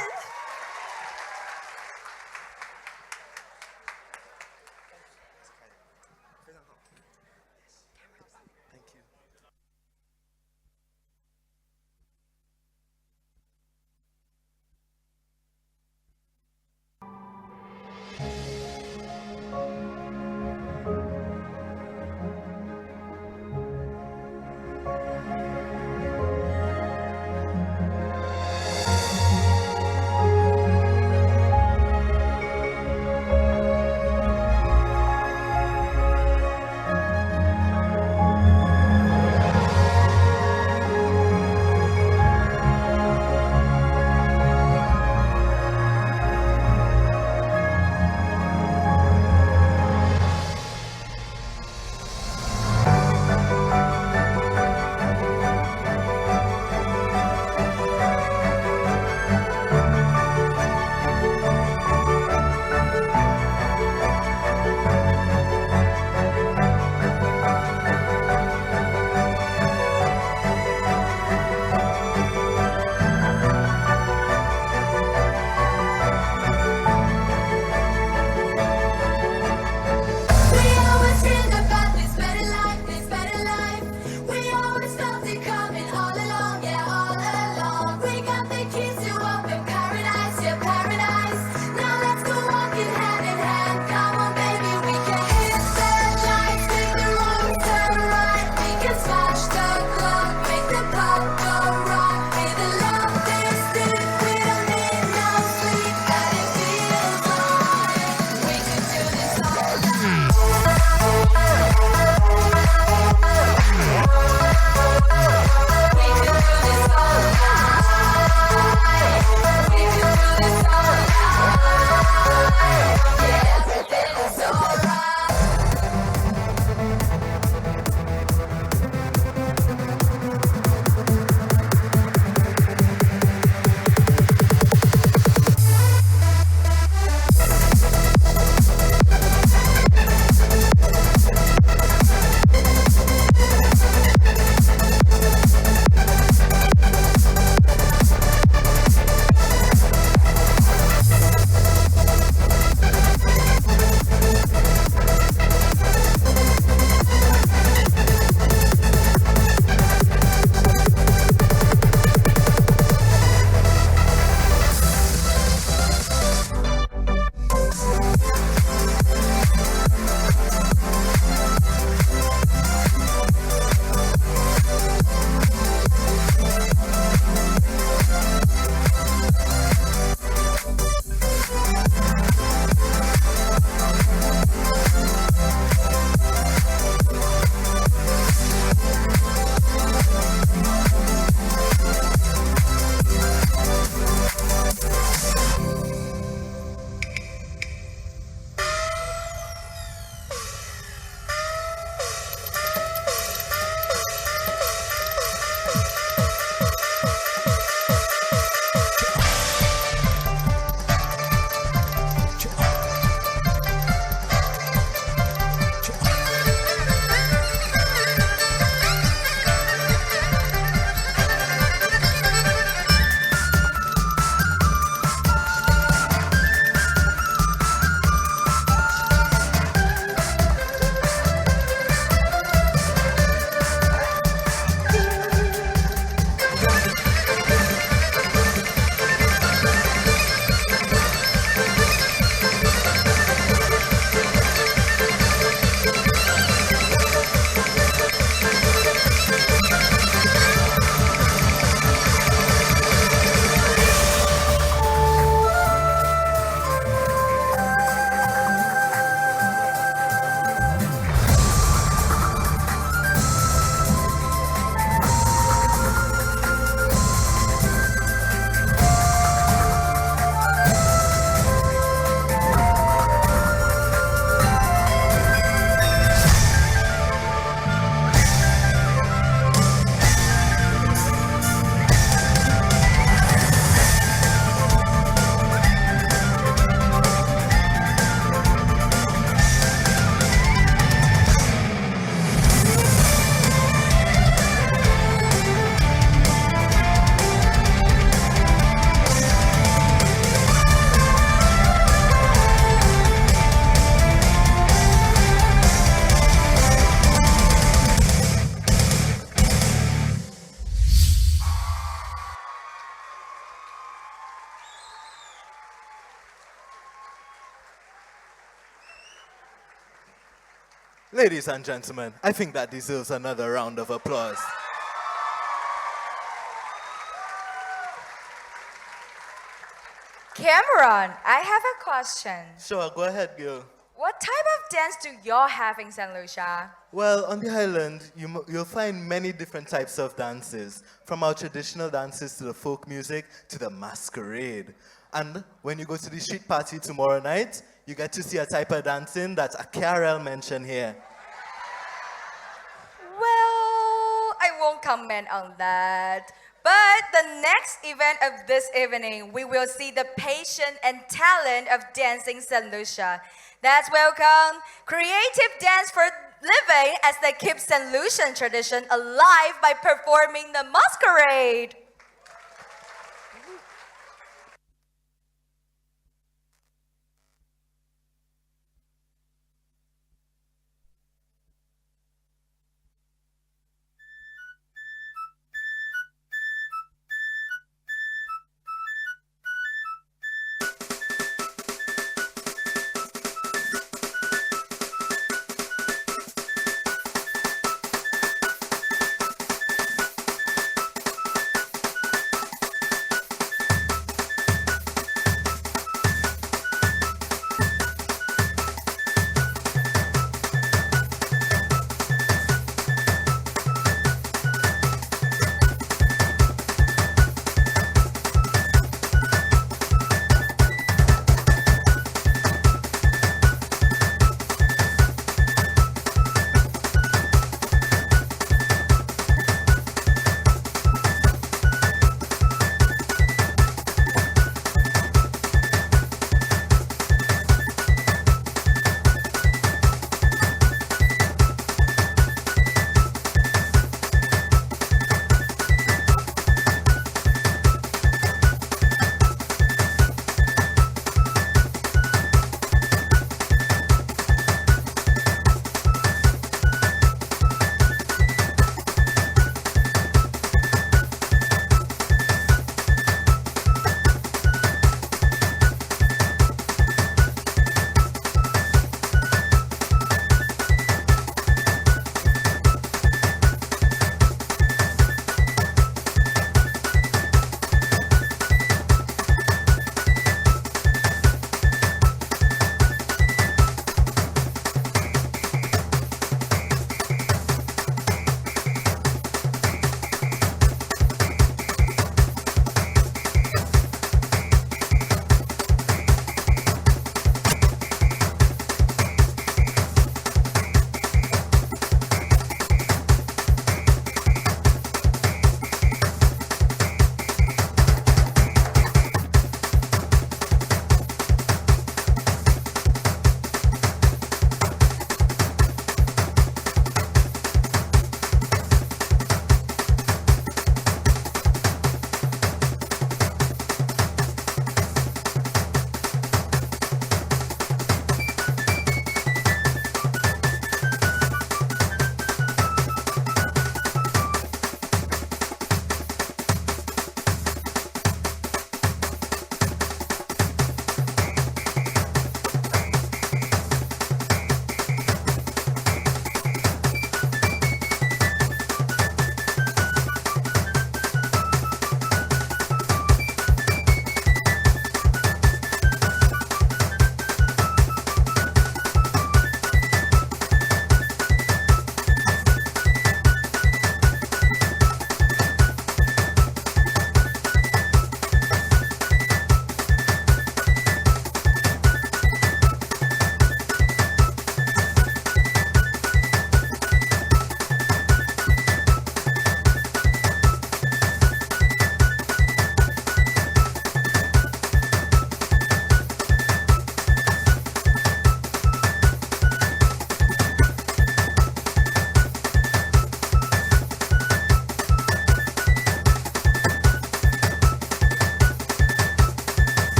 Ladies and gentlemen, I think that deserves another round of applause. Cameron, I have a question. Sure, go ahead, girl. What type of dance do y'all have in St. Lucia? Well, on the island, you'll find many different types of dances, from our traditional dances to the folk music to the masquerade. And when you go to the street party tomorrow night, you get to see a type of dancing that Carol mentioned here. Well, I won't comment on that. But the next event of this evening, we will see the passion and talent of dancing St. Lucia. Let's welcome Creative Dance for Living as they keep St. Lucian tradition alive by performing the masquerade.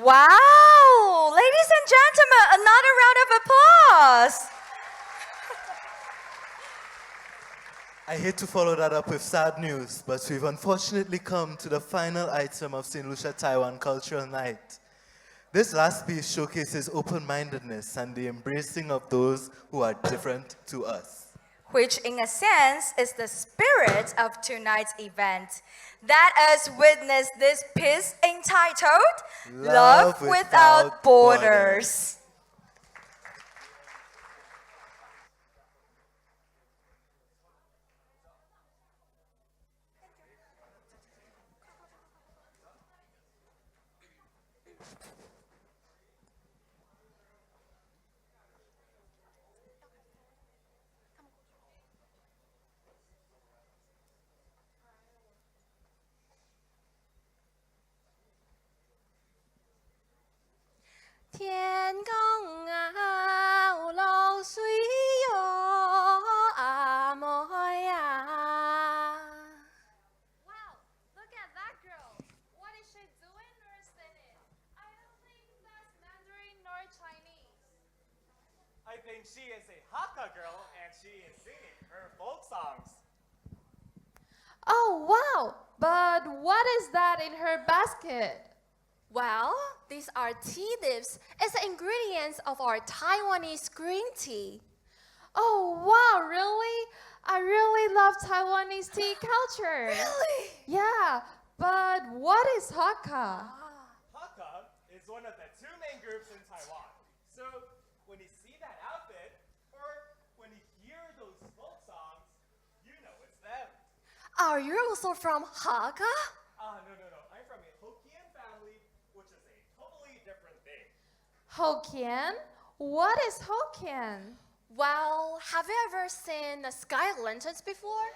Wow! Ladies and gentlemen, another round of applause. I hate to follow that up with sad news, but we've unfortunately come to the final item of St. Lucia Taiwan Cultural Night. This last piece showcases open-mindedness and the embracing of those who are different to us. Which in a sense is the spirit of tonight's event. Let us witness this piece entitled Love Without Borders. Thiên công áo lâu suy yo à môi à. Wow, look at that girl. What is she doing or singing? I don't think that's Mandarin nor Chinese. I think she is a Hakka girl and she is singing her folk songs. Oh, wow! But what is that in her basket? Well, these are tea leaves. It's the ingredients of our Taiwanese green tea. Oh, wow, really? I really love Taiwanese tea culture. Really? Yeah, but what is Hakka? Hakka is one of the two main groups in Taiwan. So when you see that outfit, or when you hear those folk songs, you know it's them. Are you also from Hakka? No. I'm from a Hokkien family, which is a totally different thing. Hokkien? What is Hokkien? Well, have you ever seen the sky lanterns before?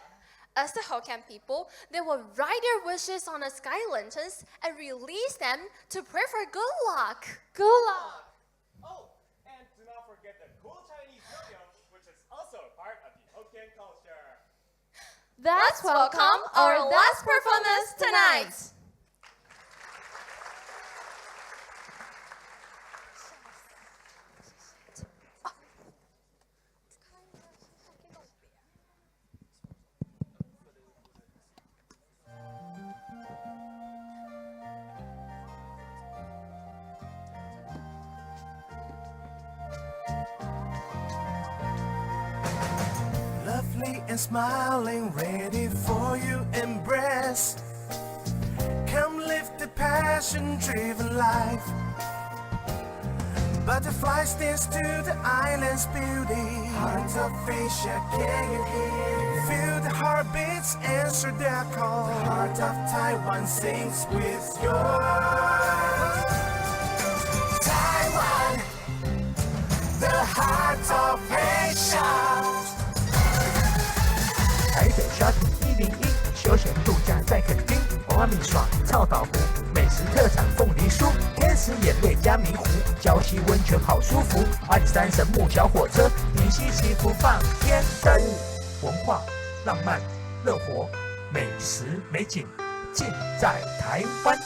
As the Hokkien people, they will write their wishes on the sky lanterns and release them to pray for good luck. Good luck. Oh, and do not forget the cool Chinese yo-yo, which is also a part of the Hokkien culture. Let's welcome our last performance tonight. Lovely and smiling, ready for you embrace. Come live the passion-driven life. Butterflies dance to the island's beauty. Heart of Asia, can you hear? Feel the heartbeats, answer their call. The heart of Taiwan sings with yours. Taiwan, the heart of Asia. 台北 shopping 101，休闲度假在垦丁，花蜜爽臭岛湖，美食特产凤梨酥，天使眼泪加明湖，礁溪温泉好舒服，阿里山神木小火车，平溪祈福放天灯，文化浪漫乐活，美食美景尽在台湾。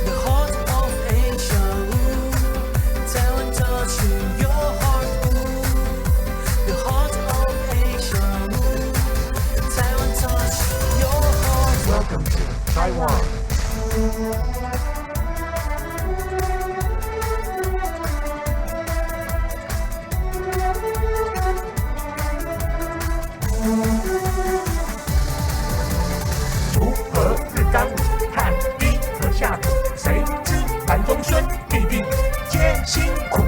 The heart of Asia, Taiwan touching your heart. The heart of Asia, Taiwan touching your heart. Welcome to Taiwan.锄禾日当午，汗滴禾下土。谁知盘中餐，必定皆辛苦。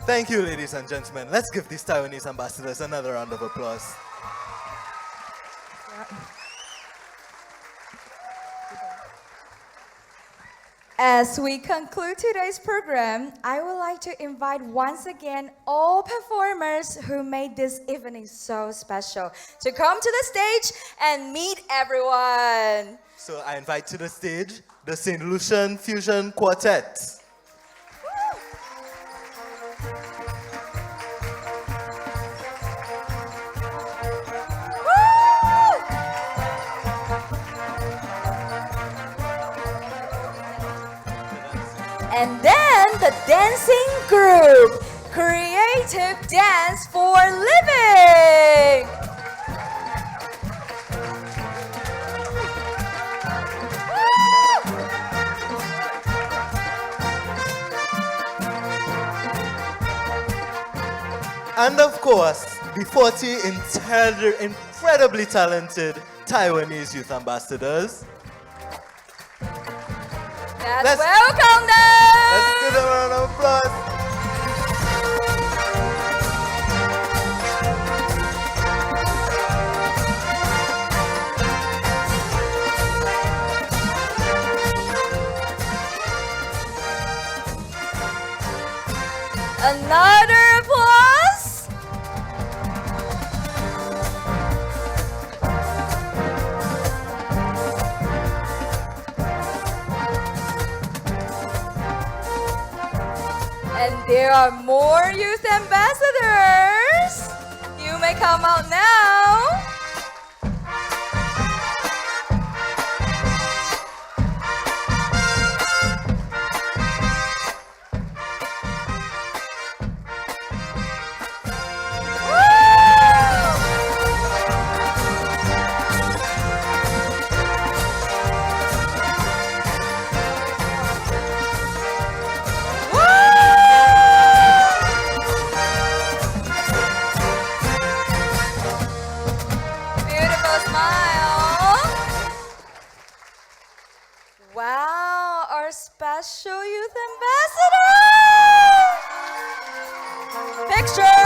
Thank you, ladies and gentlemen. Let's give these Taiwanese ambassadors another round of applause. As we conclude today's program, I would like to invite once again all performers who made this evening so special to come to the stage and meet everyone. So I invite to the stage the St. Lucian Fusion Quartet. And then the dancing group, Creative Dance for Living. And of course, the 40 incredibly talented Taiwanese youth ambassadors. Let's welcome them! Let's give them a round of applause. Another applause. And there are more youth ambassadors. You may come out now. Beautiful smile. Wow, our special youth ambassador. Picture.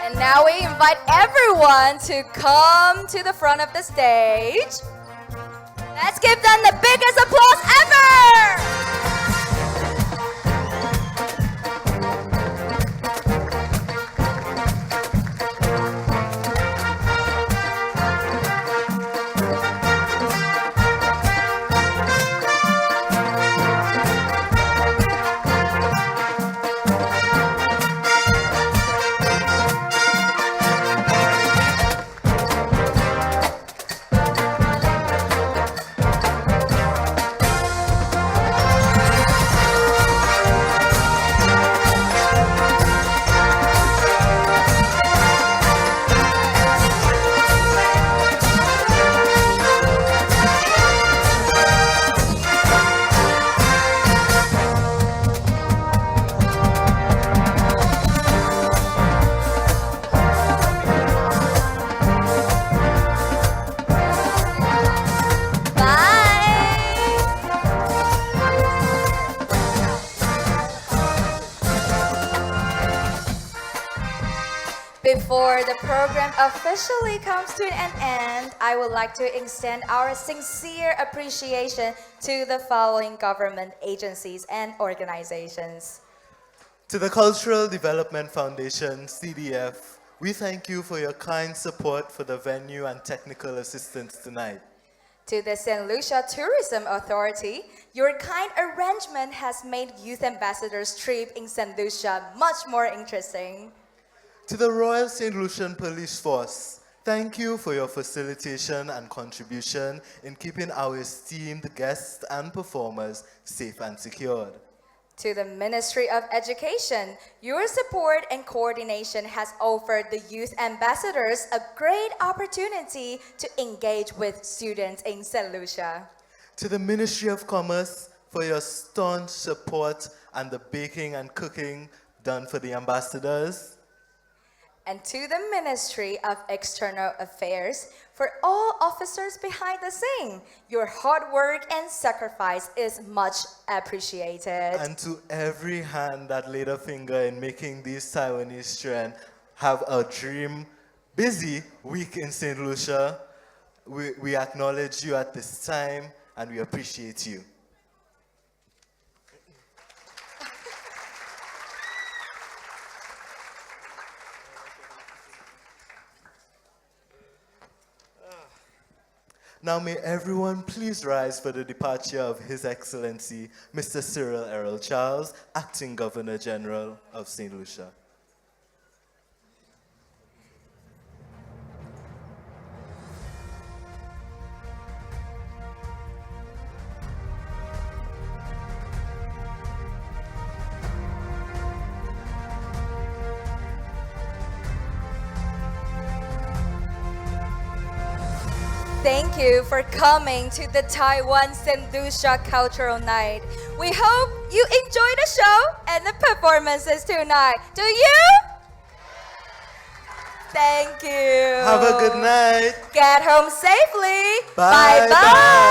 And now we invite everyone to come to the front of the stage. Let's give them the biggest applause ever. Before the program officially comes to an end, I would like to extend our sincere appreciation to the following government agencies and organizations. To the Cultural Development Foundation, CDF, we thank you for your kind support for the venue and technical assistance tonight. To the St. Lucia Tourism Authority, your kind arrangement has made Youth Ambassadors' trip in St. Lucia much more interesting. To the Royal St. Lucian Police Force, thank you for your facilitation and contribution in keeping our esteemed guests and performers safe and secured. To the Ministry of Education, your support and coordination has offered the Youth Ambassadors a great opportunity to engage with students in St. Lucia. To the Ministry of Commerce, for your staunch support and the baking and cooking done for the ambassadors. and to the Ministry of External Affairs, for all officers behind the scene. Your hard work and sacrifice is much appreciated. And to every hand that laid a finger in making these Taiwanese children have a dream busy week in St. Lucia, we acknowledge you at this time and we appreciate you. Now may everyone please rise for the departure of His Excellency, Mr. Cyril Errol Charles, Acting Governor General of St. Lucia. Thank you for coming to the Taiwan St. Lucia Cultural Night. We hope you enjoy the show and the performances tonight. Do you? Thank you. Have a good night. Get home safely. Bye-bye. Bye-bye.